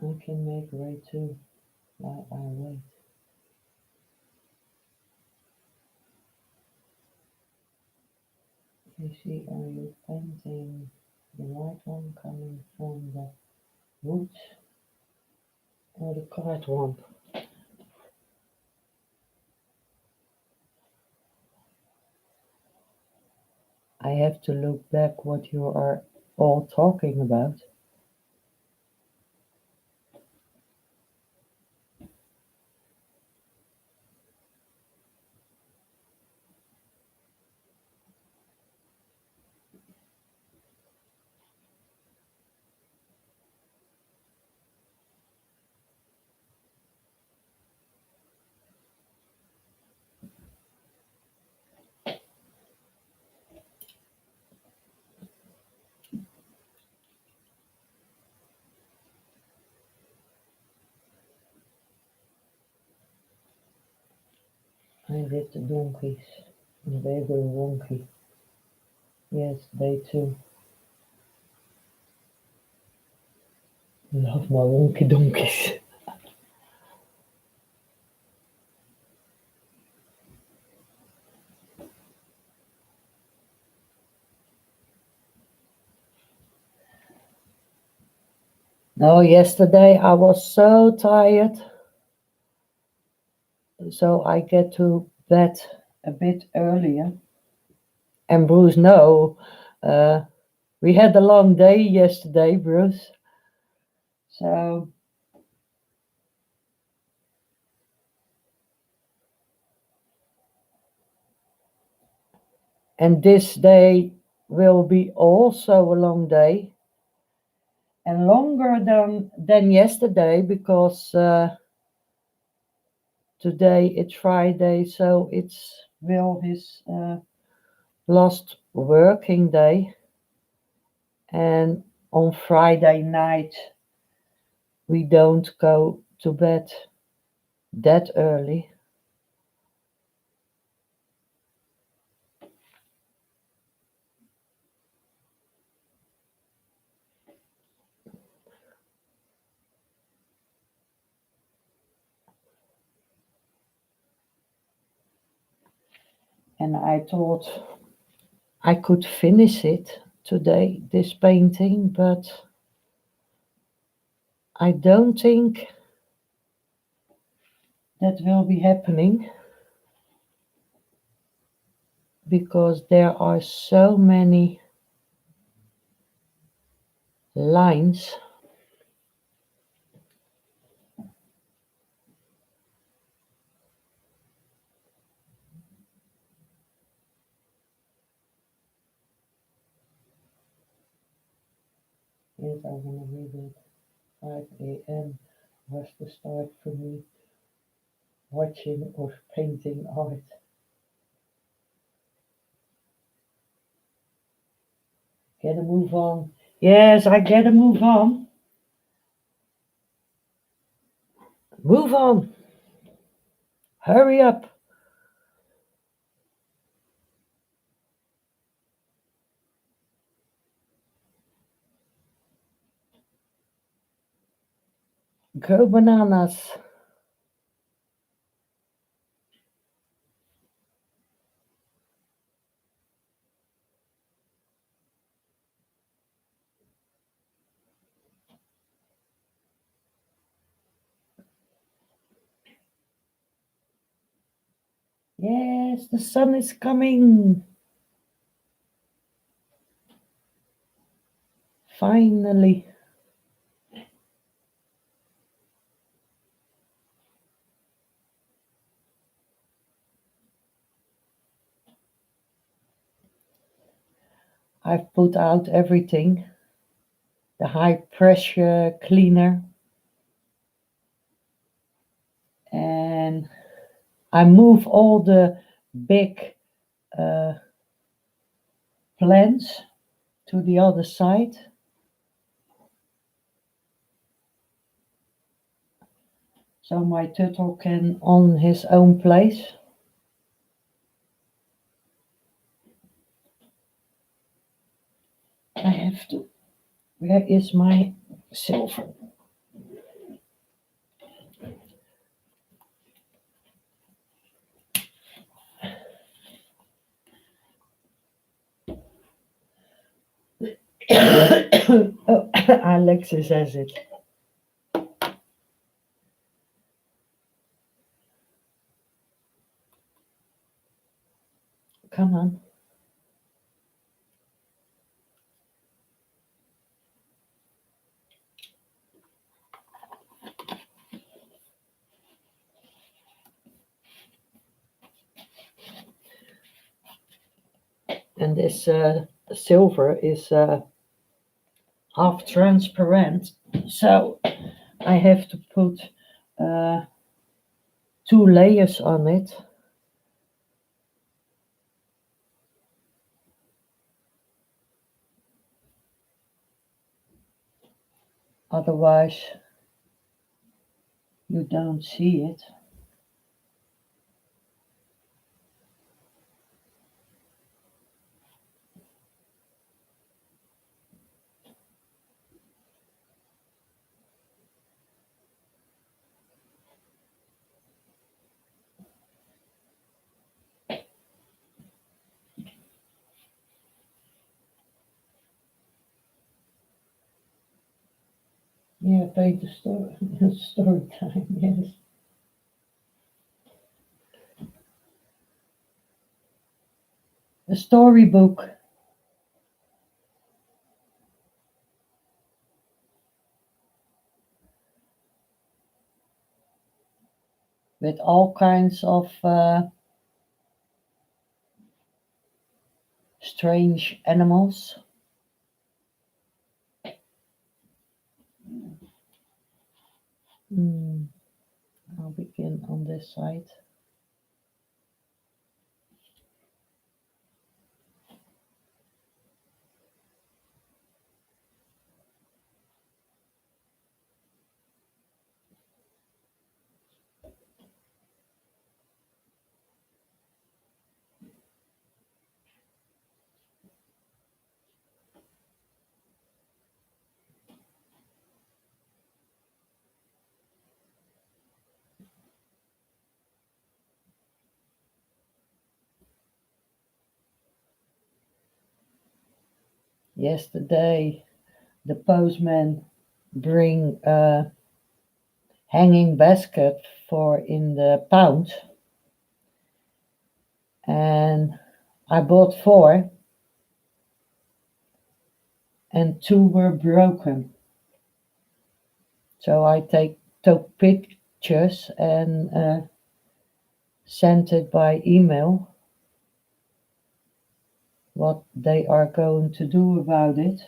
I can make ray too while I wait. You see, are you painting the white one coming from the roots or the colored one? I have to look back what you are all talking about. I'm with the donkeys. And they go wonky. Yes, they too. Love my wonky donkeys. No, yesterday I was so tired, so I get to bed a bit earlier. And Bruce, no, uh, we had a long day yesterday, Bruce. So, and this day will be also a long day and longer than yesterday because today it's Friday, so it's Will his last working day. And on Friday night we don't go to bed that early. And I thought I could finish it today, this painting, but I don't think that will be happening because there are so many lines. Yes, I want to read it. 5 a.m. was the start for me watching or painting art. Gotta move on. Yes, I gotta move on. Move on. Hurry up. Go bananas. Yes, the sun is coming. Finally. I've put out everything. The high pressure cleaner. And I move all the big uh, plants to the other side. So my turtle can on his own place. I have to. Where is my silver? Oh, Alexis says it. Come on. And this silver is half transparent, so I have to put uh, 2 layers on it. Otherwise, you don't see it. Yeah, paint the story, story time, yes. A storybook with all kinds of strange animals. Hmm, I'll begin on this side. Yesterday, the postman bring a hanging basket for in the pound, and I bought four, and two were broken. So I took pictures and sent it by email what they are going to do about it.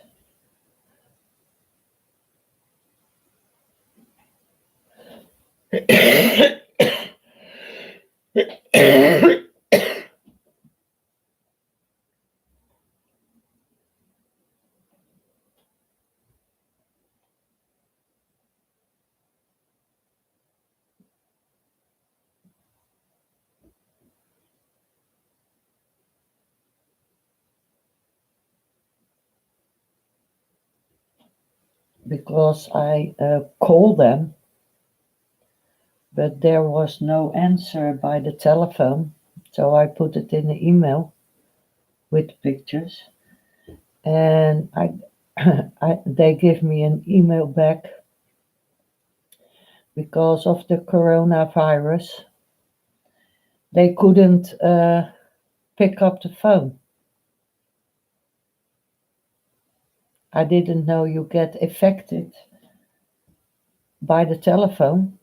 Because I called them, but there was no answer by the telephone. So I put it in the email with pictures, and they give me an email back because of the coronavirus. They couldn't pick up the phone. I didn't know you get affected by the telephone.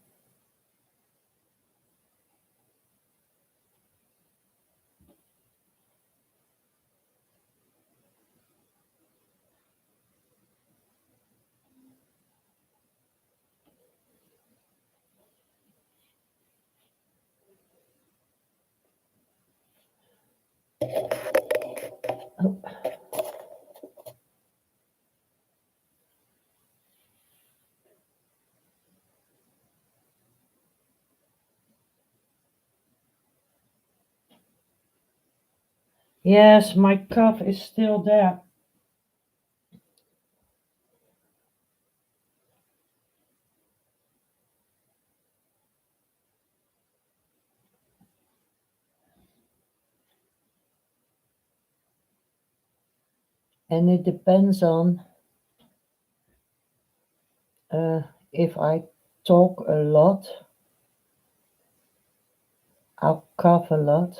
Yes, my cough is still there. And it depends on uh, if I talk a lot, I'll cough a lot.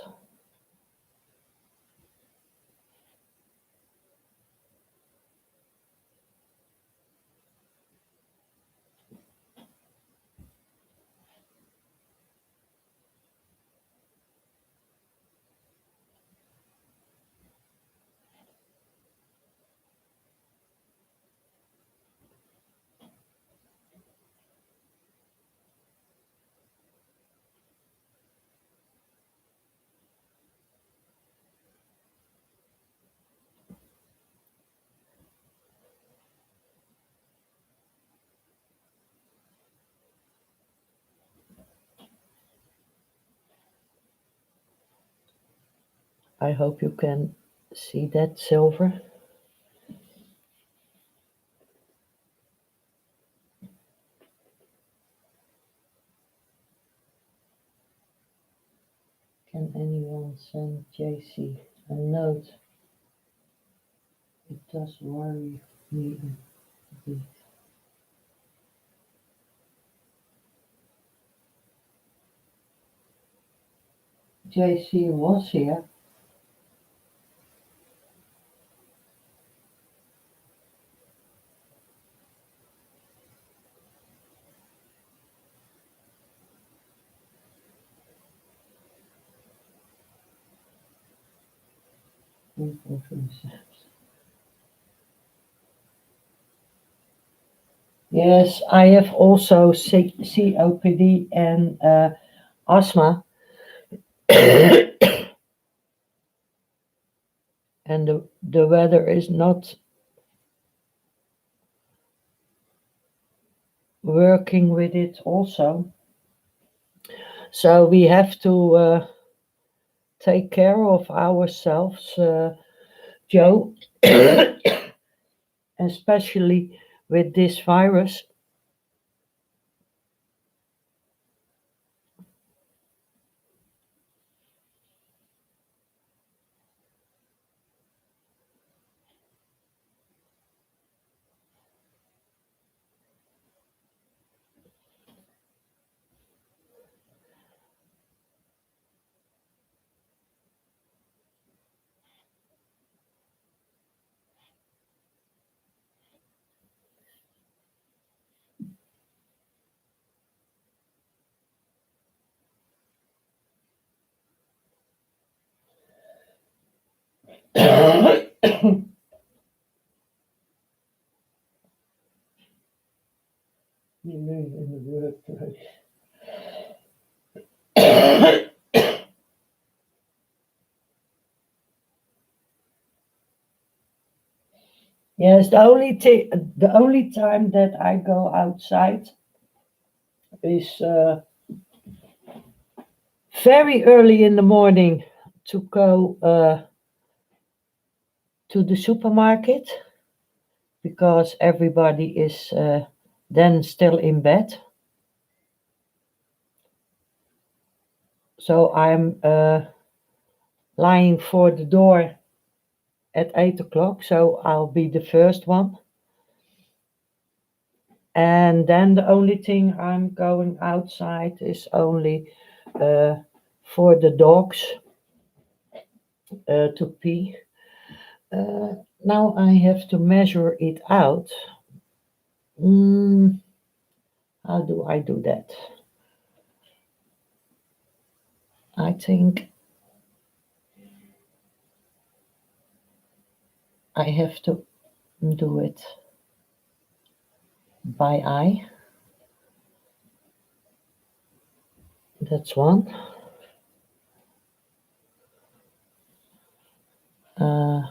I hope you can see that silver. Can anyone send JC a note? It does worry me a bit. JC was here. Yes, I have also COPD and asthma, and the weather is not working with it also. So we have to take care of ourselves, Joe, especially with this virus. You live in the workplace. Yes, the only time that I go outside is very early in the morning to go to the supermarket because everybody is then still in bed. So I'm lying for the door at 8 o'clock, so I'll be the first one. And then the only thing I'm going outside is only uh, for the dogs to pee. Now I have to measure it out. Mm, how do I do that? I think I have to do it by eye. That's one. Uh,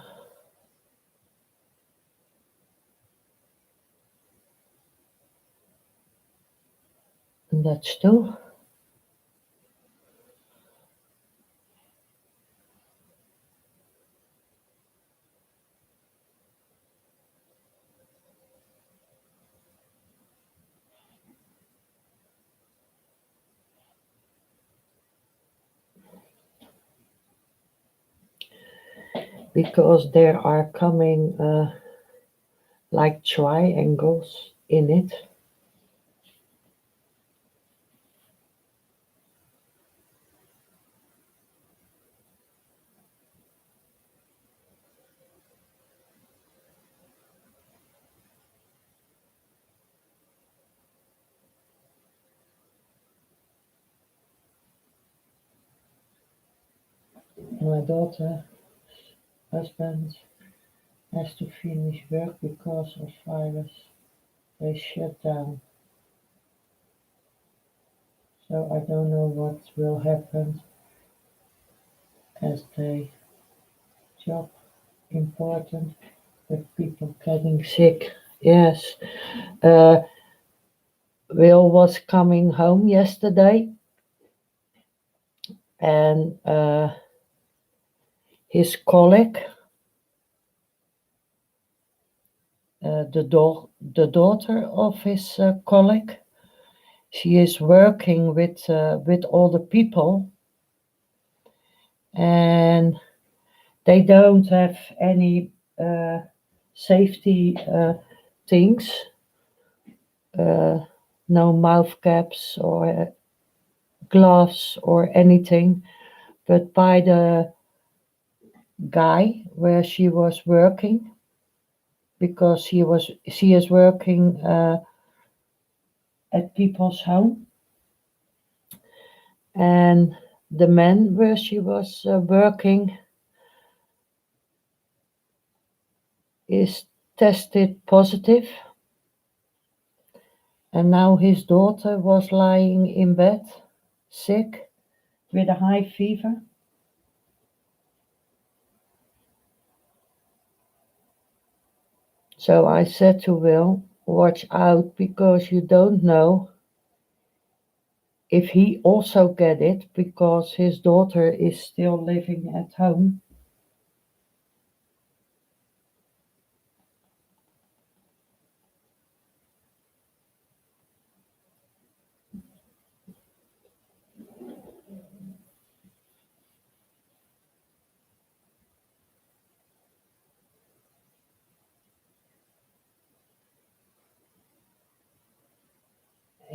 that's two. Because there are coming like triangles in it. My daughter, husband has to finish work because of virus. They shut down. So I don't know what will happen as they job important with people getting sick. Yes. Uh, Will was coming home yesterday and his colleague, the daughter of his colleague, she is working with all the people, and they don't have any safety things, uh, no mouth caps or gloves or anything. but by the guy where she was working, because she is working at people's home, and the man where she was working is tested positive, and now his daughter was lying in bed, sick, with a high fever. So I said to Will, watch out because you don't know if he also get it because his daughter is still living at home.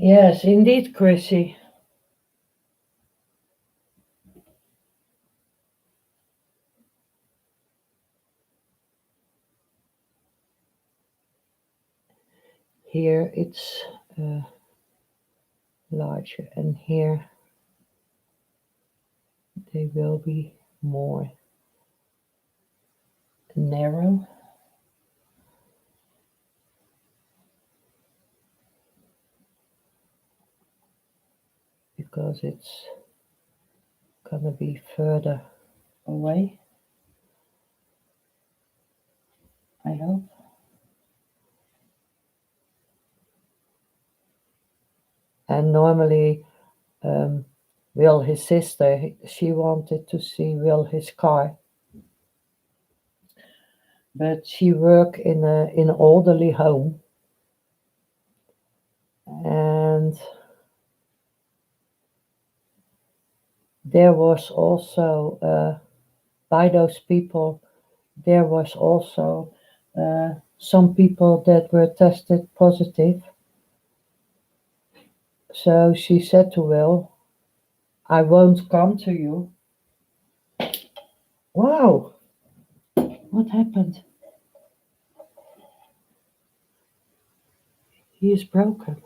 Yes, indeed, Chrissy. Here it's uh, larger, and here they will be more narrow because it's gonna be further away, I hope. And normally, um, Will, his sister, she wanted to see Will, his car, but she work in an elderly home, and there was also by those people there was also some people that were tested positive. So she said to Will, I won't come to you. Wow, what happened? He is broken.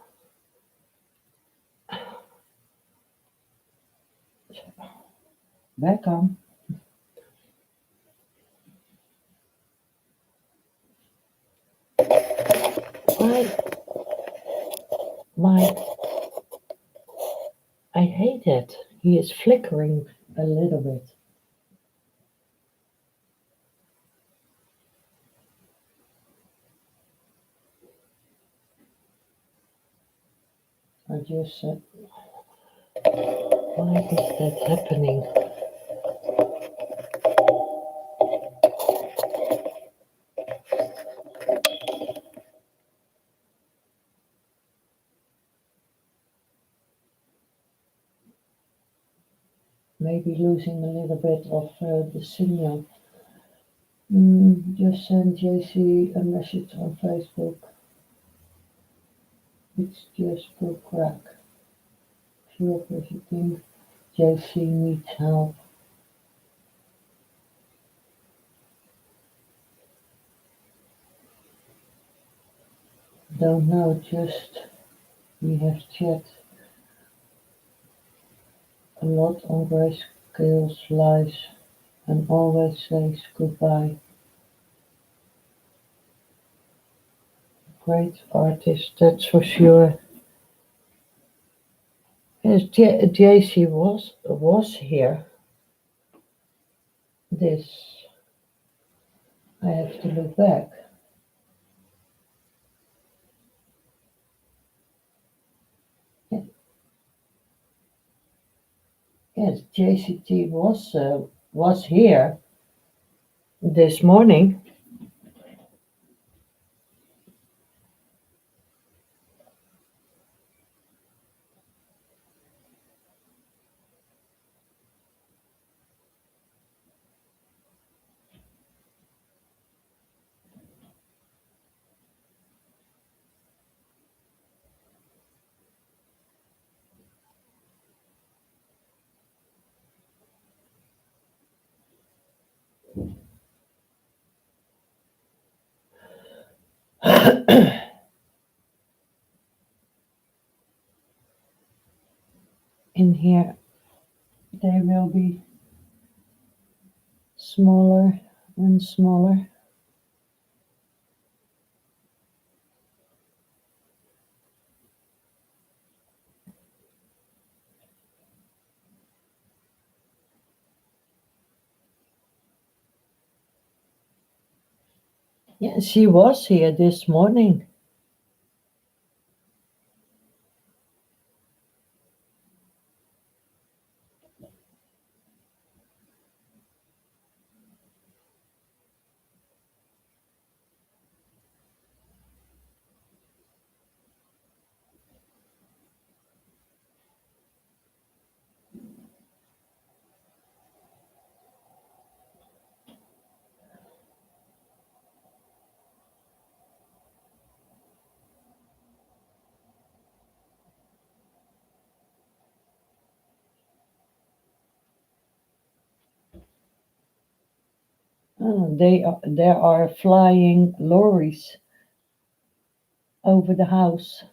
Back on. Why? My, I hate it. He is flickering a little bit. I just said, why is that happening? Maybe losing a little bit of the signal. Just send JC a message on Facebook. It's just for crack. Pure visiting. JC needs help. Don't know, just we have chat a lot on Grayscale's lives and always says goodbye. Great artist, that's for sure. Yes, JC was here. This I have to look back. Yes, JCT was here this morning. In here, they will be smaller and smaller. Yeah, she was here this morning. There are flying lorries over the house.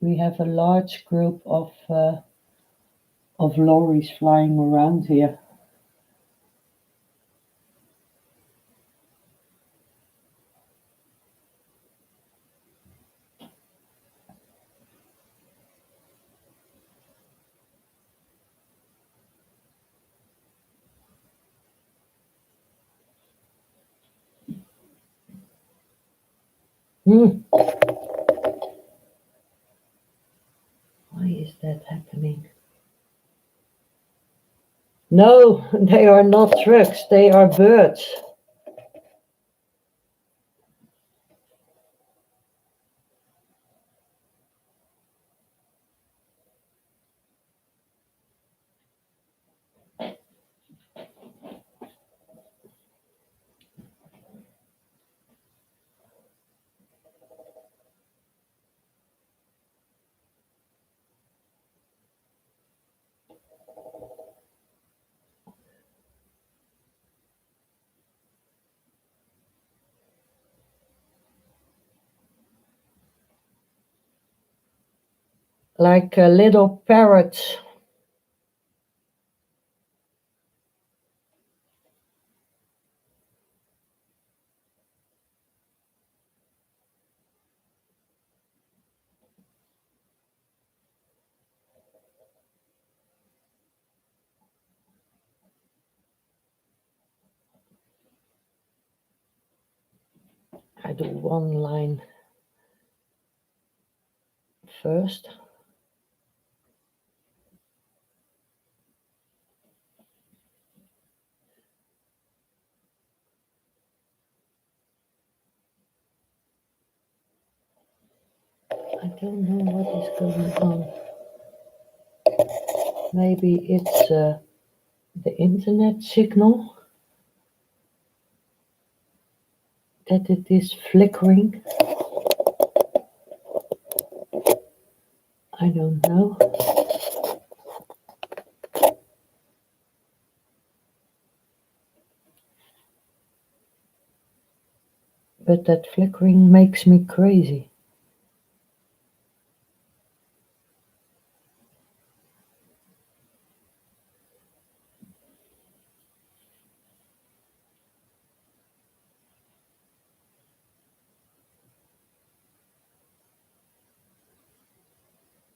We have a large group of lorries flying around here. Hmm. Why is that happening? No, they are not trucks, they are birds. Like little parrots. I do one line first. I don't know what is going on. Maybe it's the internet signal that it is flickering. I don't know. But that flickering makes me crazy.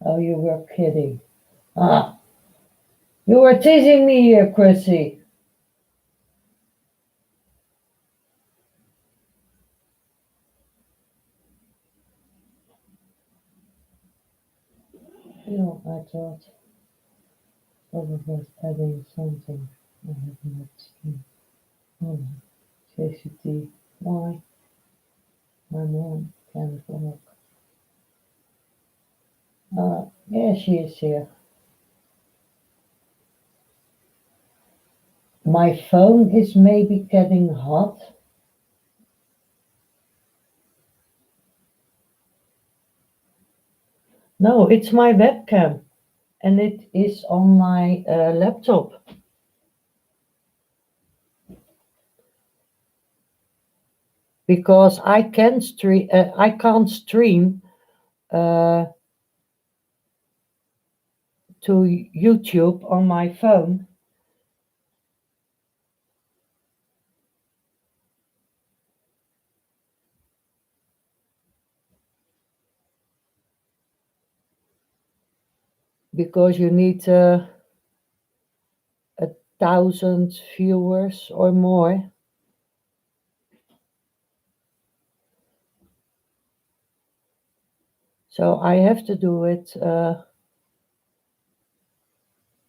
Oh, you were kidding. Ah, you were teasing me here, Chrissy. You know, I thought Robert was adding something I have not seen. Hold on. JCT. Why? My mom can't walk. Yeah, she is here. My phone is maybe getting hot. No, it's my webcam. and it is on my laptop because I can't stream uh, to YouTube on my phone because you need 1,000 viewers or more. So I have to do it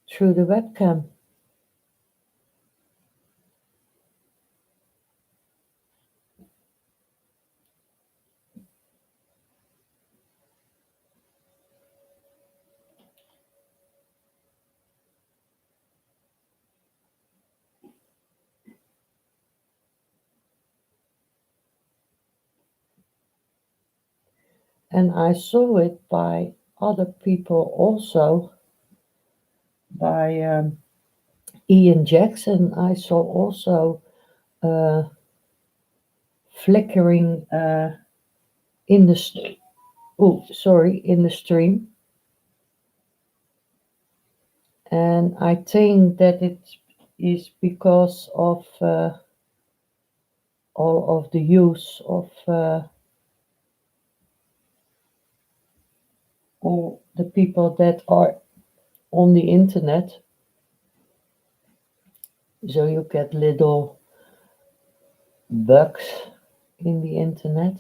through the webcam. And I saw it by other people also, by Ian Jackson. I saw also uh, flickering in the in the stream, and I think that it is because of all of the use of all the people that are on the internet. So you get little bugs in the internet.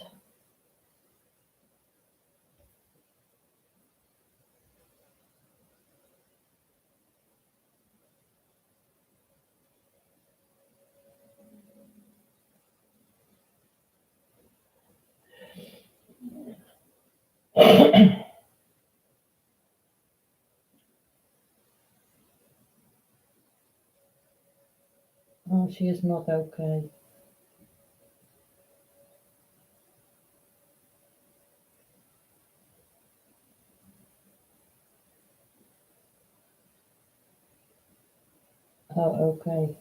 Oh, she is not okay. Oh, okay.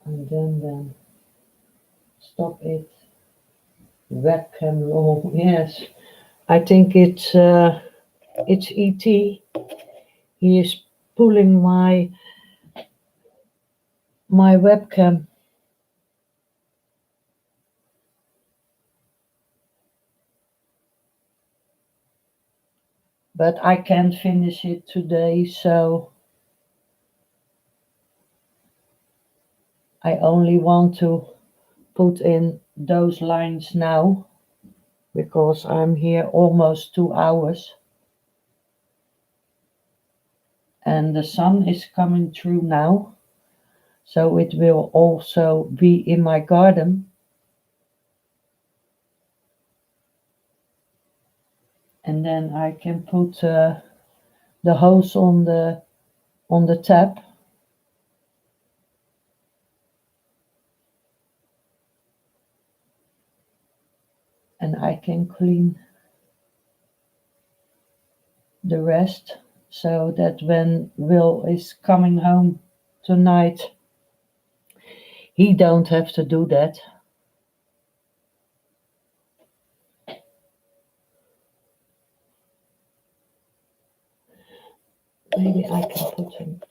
And then stop it. Webcam roll. Yes, I think it's ET. He is pulling my webcam. But I can't finish it today, so I only want to put in those lines now because I'm here almost 2 hours and the sun is coming through now, so it will also be in my garden, and then I can put the hose on the tap, and I can clean the rest so that when Will is coming home tonight, he don't have to do that. Maybe I can put him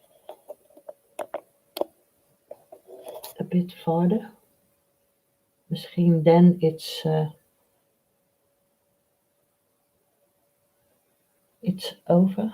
a bit farther. Misschien then it's over.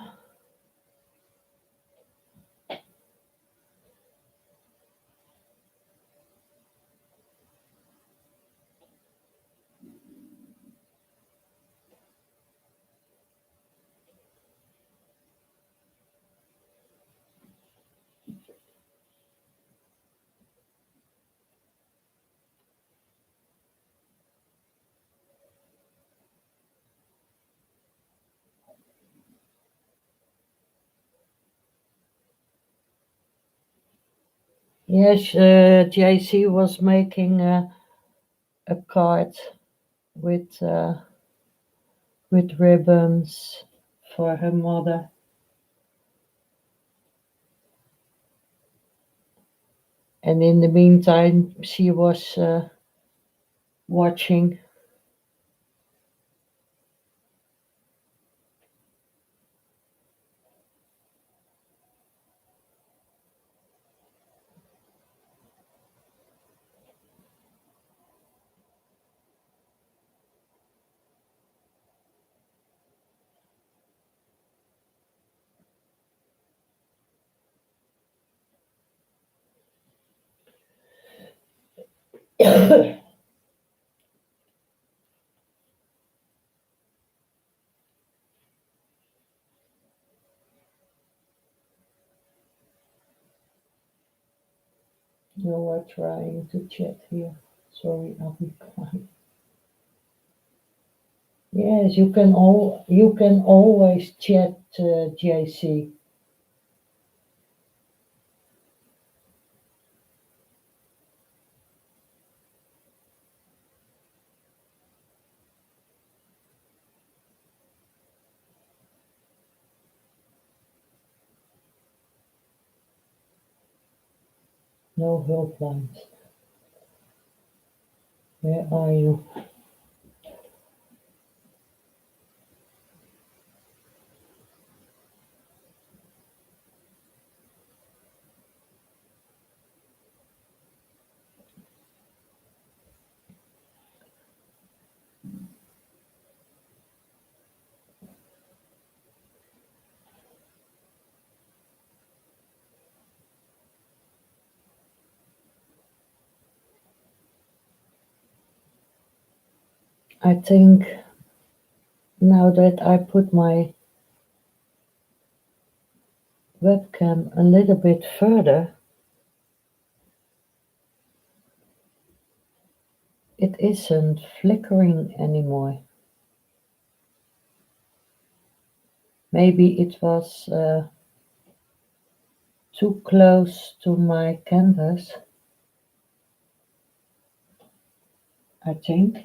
Yes, JC was making a card with with ribbons for her mother. And in the meantime, she was watching. You are trying to chat here. Sorry, I'll be quiet. Yes, you can always chat, JC. No helplines. Where are you? I think now that I put my webcam a little bit further, it isn't flickering anymore. Maybe it was too close to my canvas, I think.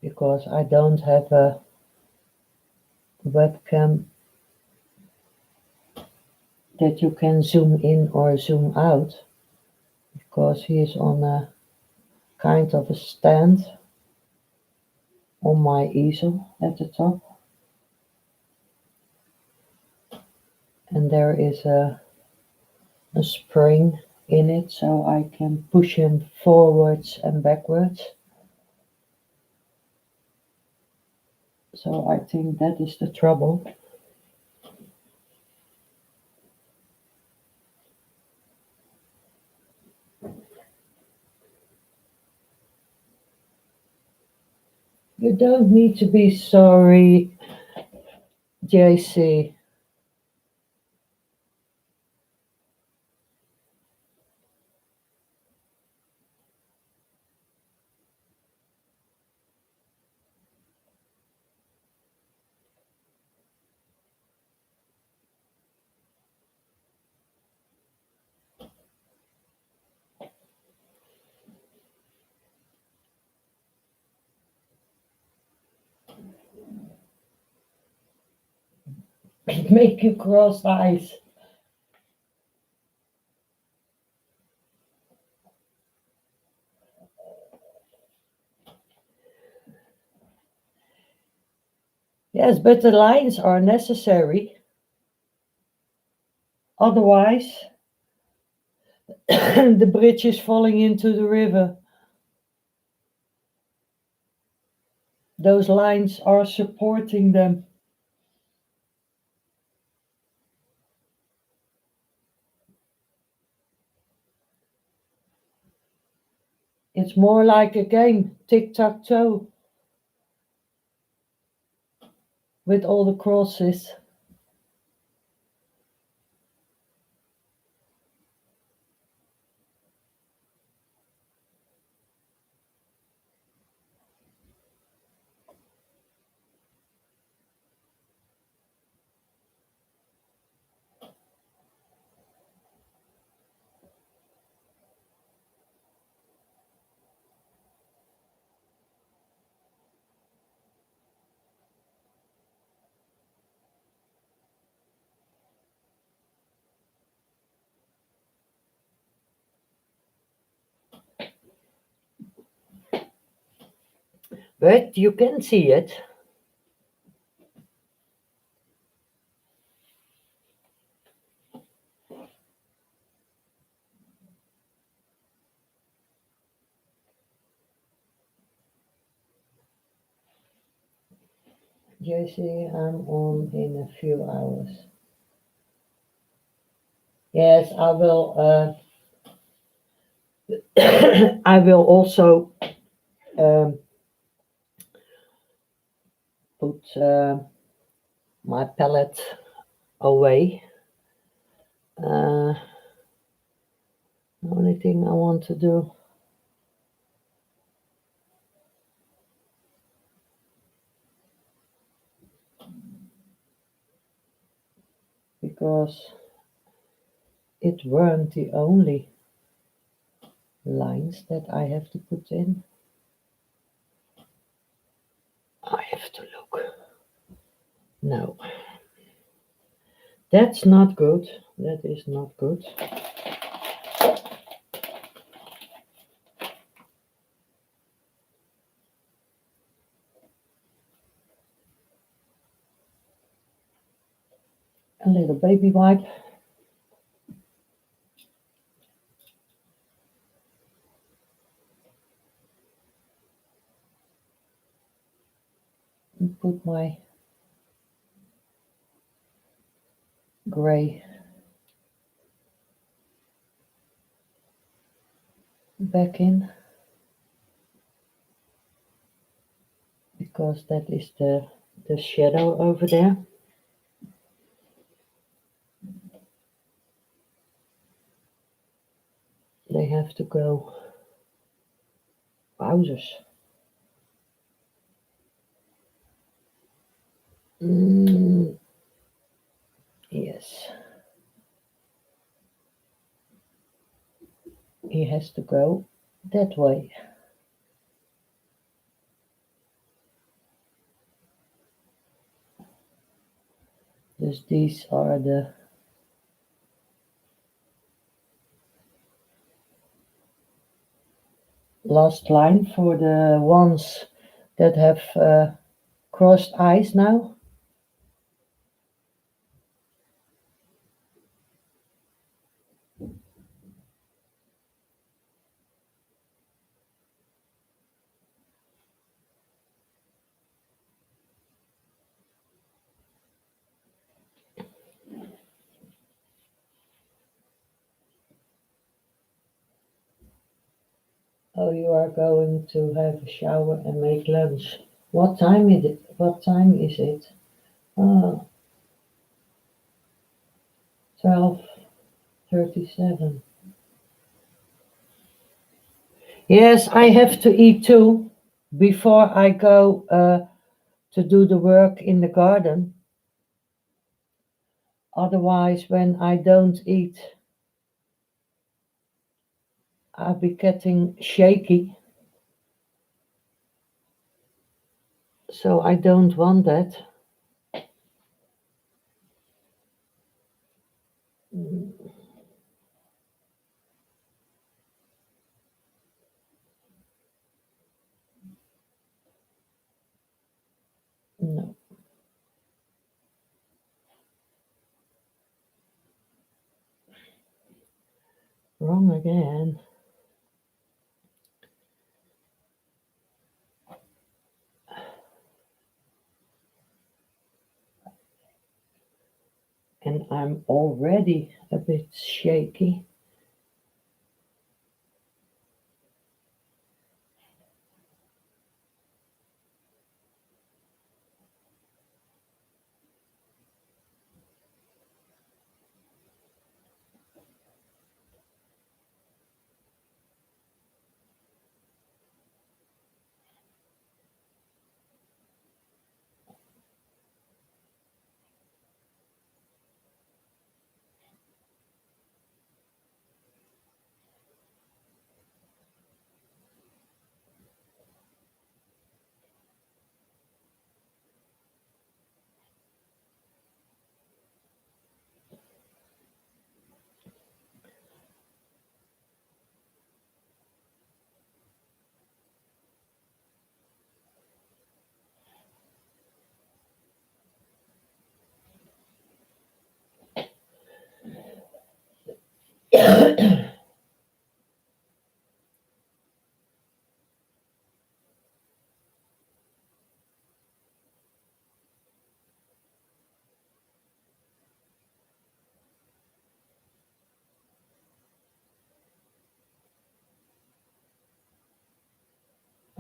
Because I don't have a webcam that you can zoom in or zoom out, because he is on a kind of a stand on my easel at the top, and there is a spring in it so I can push him forwards and backwards. So I think that is the trouble. You don't need to be sorry, JC. Make you cross eyes. Yes, but the lines are necessary. Otherwise, the bridge is falling into the river. Those lines are supporting them. It's more like a game, tic-tac-toe, with all the crosses. But you can see it. You see, I'm on in a few hours. Yes, I will. I will also um, put my palette away. The only thing I want to do, because it weren't the only lines that I have to put in. I have to look. No, that's not good. That is not good. A little baby wipe. And put my gray back in, because that is the shadow over there. They have to go. Wowzers. Yes. He has to go that way. Dus these are the last line for the ones that have crossed eyes now. Oh, you are going to have a shower and make lunch. What time is it? What time is it? 12:37. Yes, I have to eat too before I go to do the work in the garden. Otherwise, when I don't eat, I'll be getting shaky. So I don't want that. No, wrong again. And I'm already a bit shaky.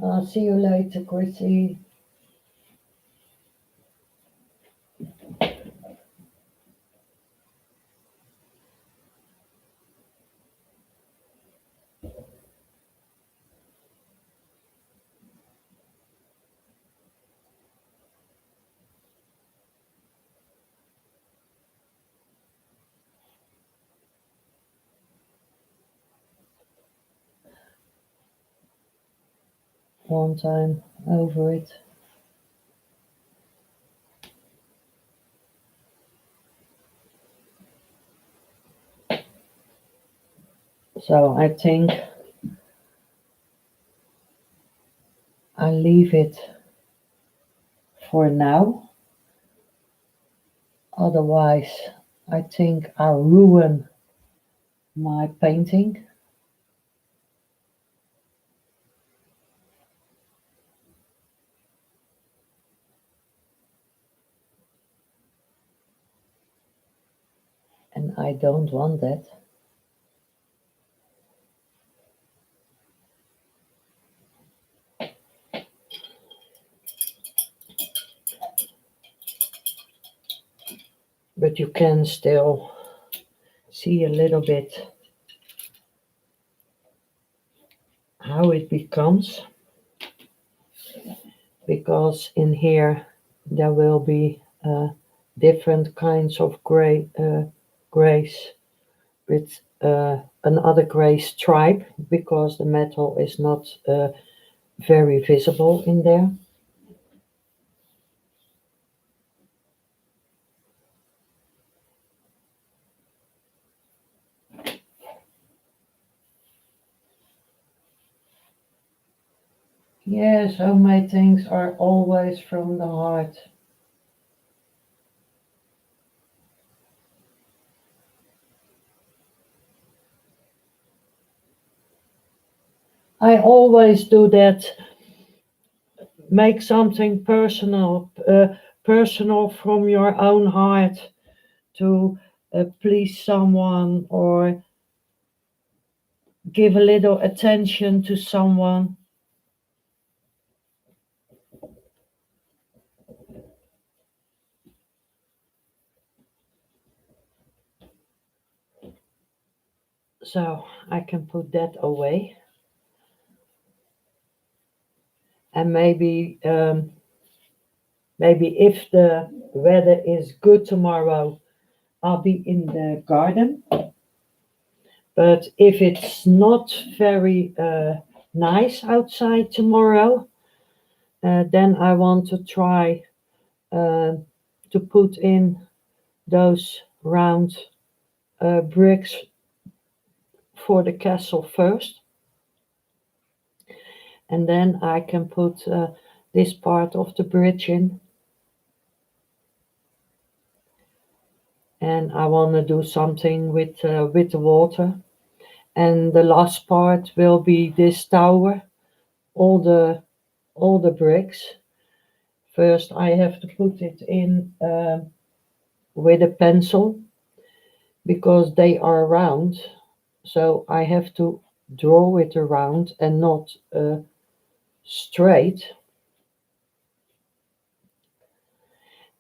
I'll see you later, Chrissy. One time over it. So I think I leave it for now. Otherwise, I think I'll ruin my painting. And I don't want that. But you can still see a little bit how it becomes, because in here there will be different kinds of grays with another gray stripe, because the metal is not very visible in there. Yes, homemade things are always from the heart. I always do that. Make something personal from your own heart to please someone or give a little attention to someone. So I can put that away. And maybe if the weather is good tomorrow, I'll be in the garden. But if it's not very nice outside tomorrow, then I want to try uh, to put in those round bricks for the castle first. And then I can put this part of the bridge in. And I want to do something with the water. And the last part will be this tower, all the bricks. First, I have to put it in with a pencil because they are round. So I have to draw it around and not straight.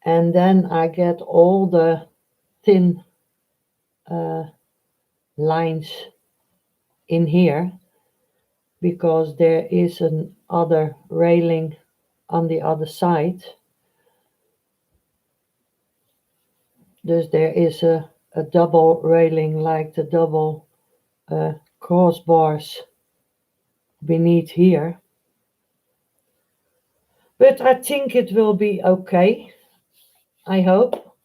And then I get all the thin uh, lines in here because there is an other railing on the other side. There is a double railing like the double crossbars beneath here. But I think it will be okay. I hope.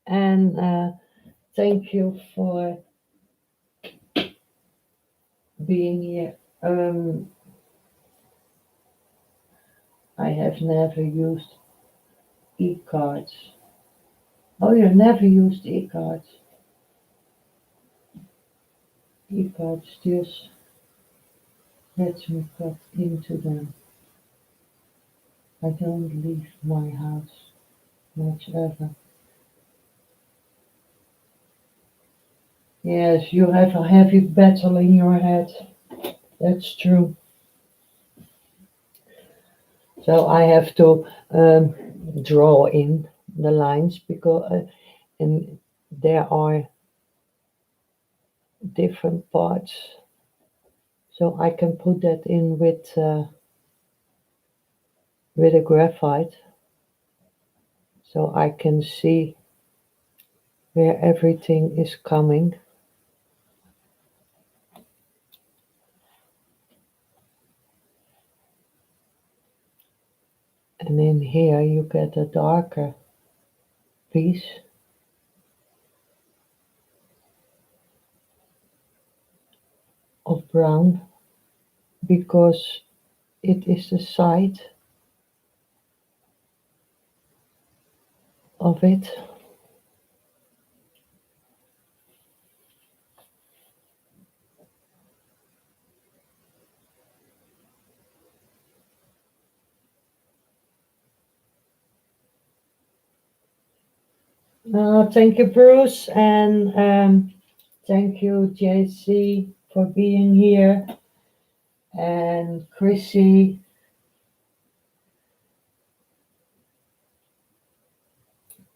And thank you for being here. I have never used e-cards. Oh, you never used e-cards. because just lets me cut into them. I don't leave my house much ever. Yes, you have a heavy battle in your head. That's true. So I have to draw in the lines because and there are different parts. So I can put that in with a graphite, so I can see where everything is coming. And in here you get a darker piece of brown because it is the side of it. Thank you, Bruce, and thank you, JC, for being here, and Chrissy,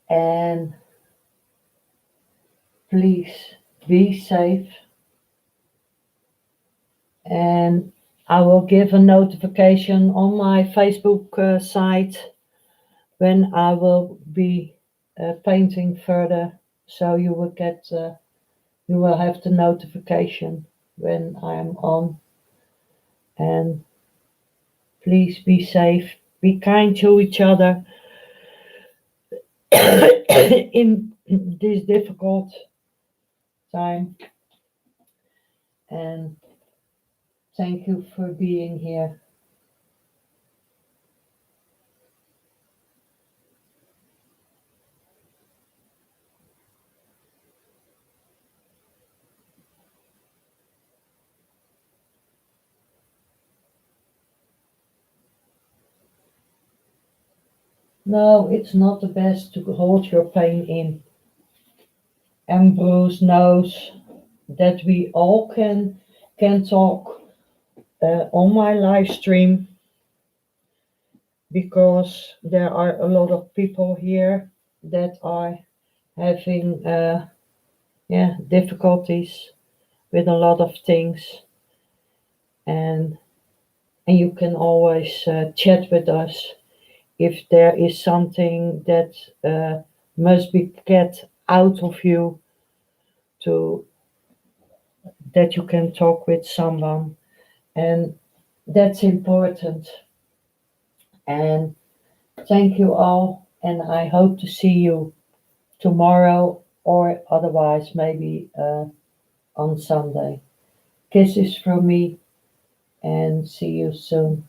and please be safe. And I will give a notification on my Facebook site when I will be painting further, so you will have the notification when I'm on. And please be safe, be kind to each other in this difficult time. And thank you for being here. No, it's not the best to hold your pain in. And Bruce knows that we all can talk on my live stream because there are a lot of people here that are having difficulties with a lot of things, and you can always chat with us if there is something that must be get out of you, to that you can talk with someone, and that's important. And thank you all, and I hope to see you tomorrow or otherwise maybe on Sunday. Kisses from me, and see you soon.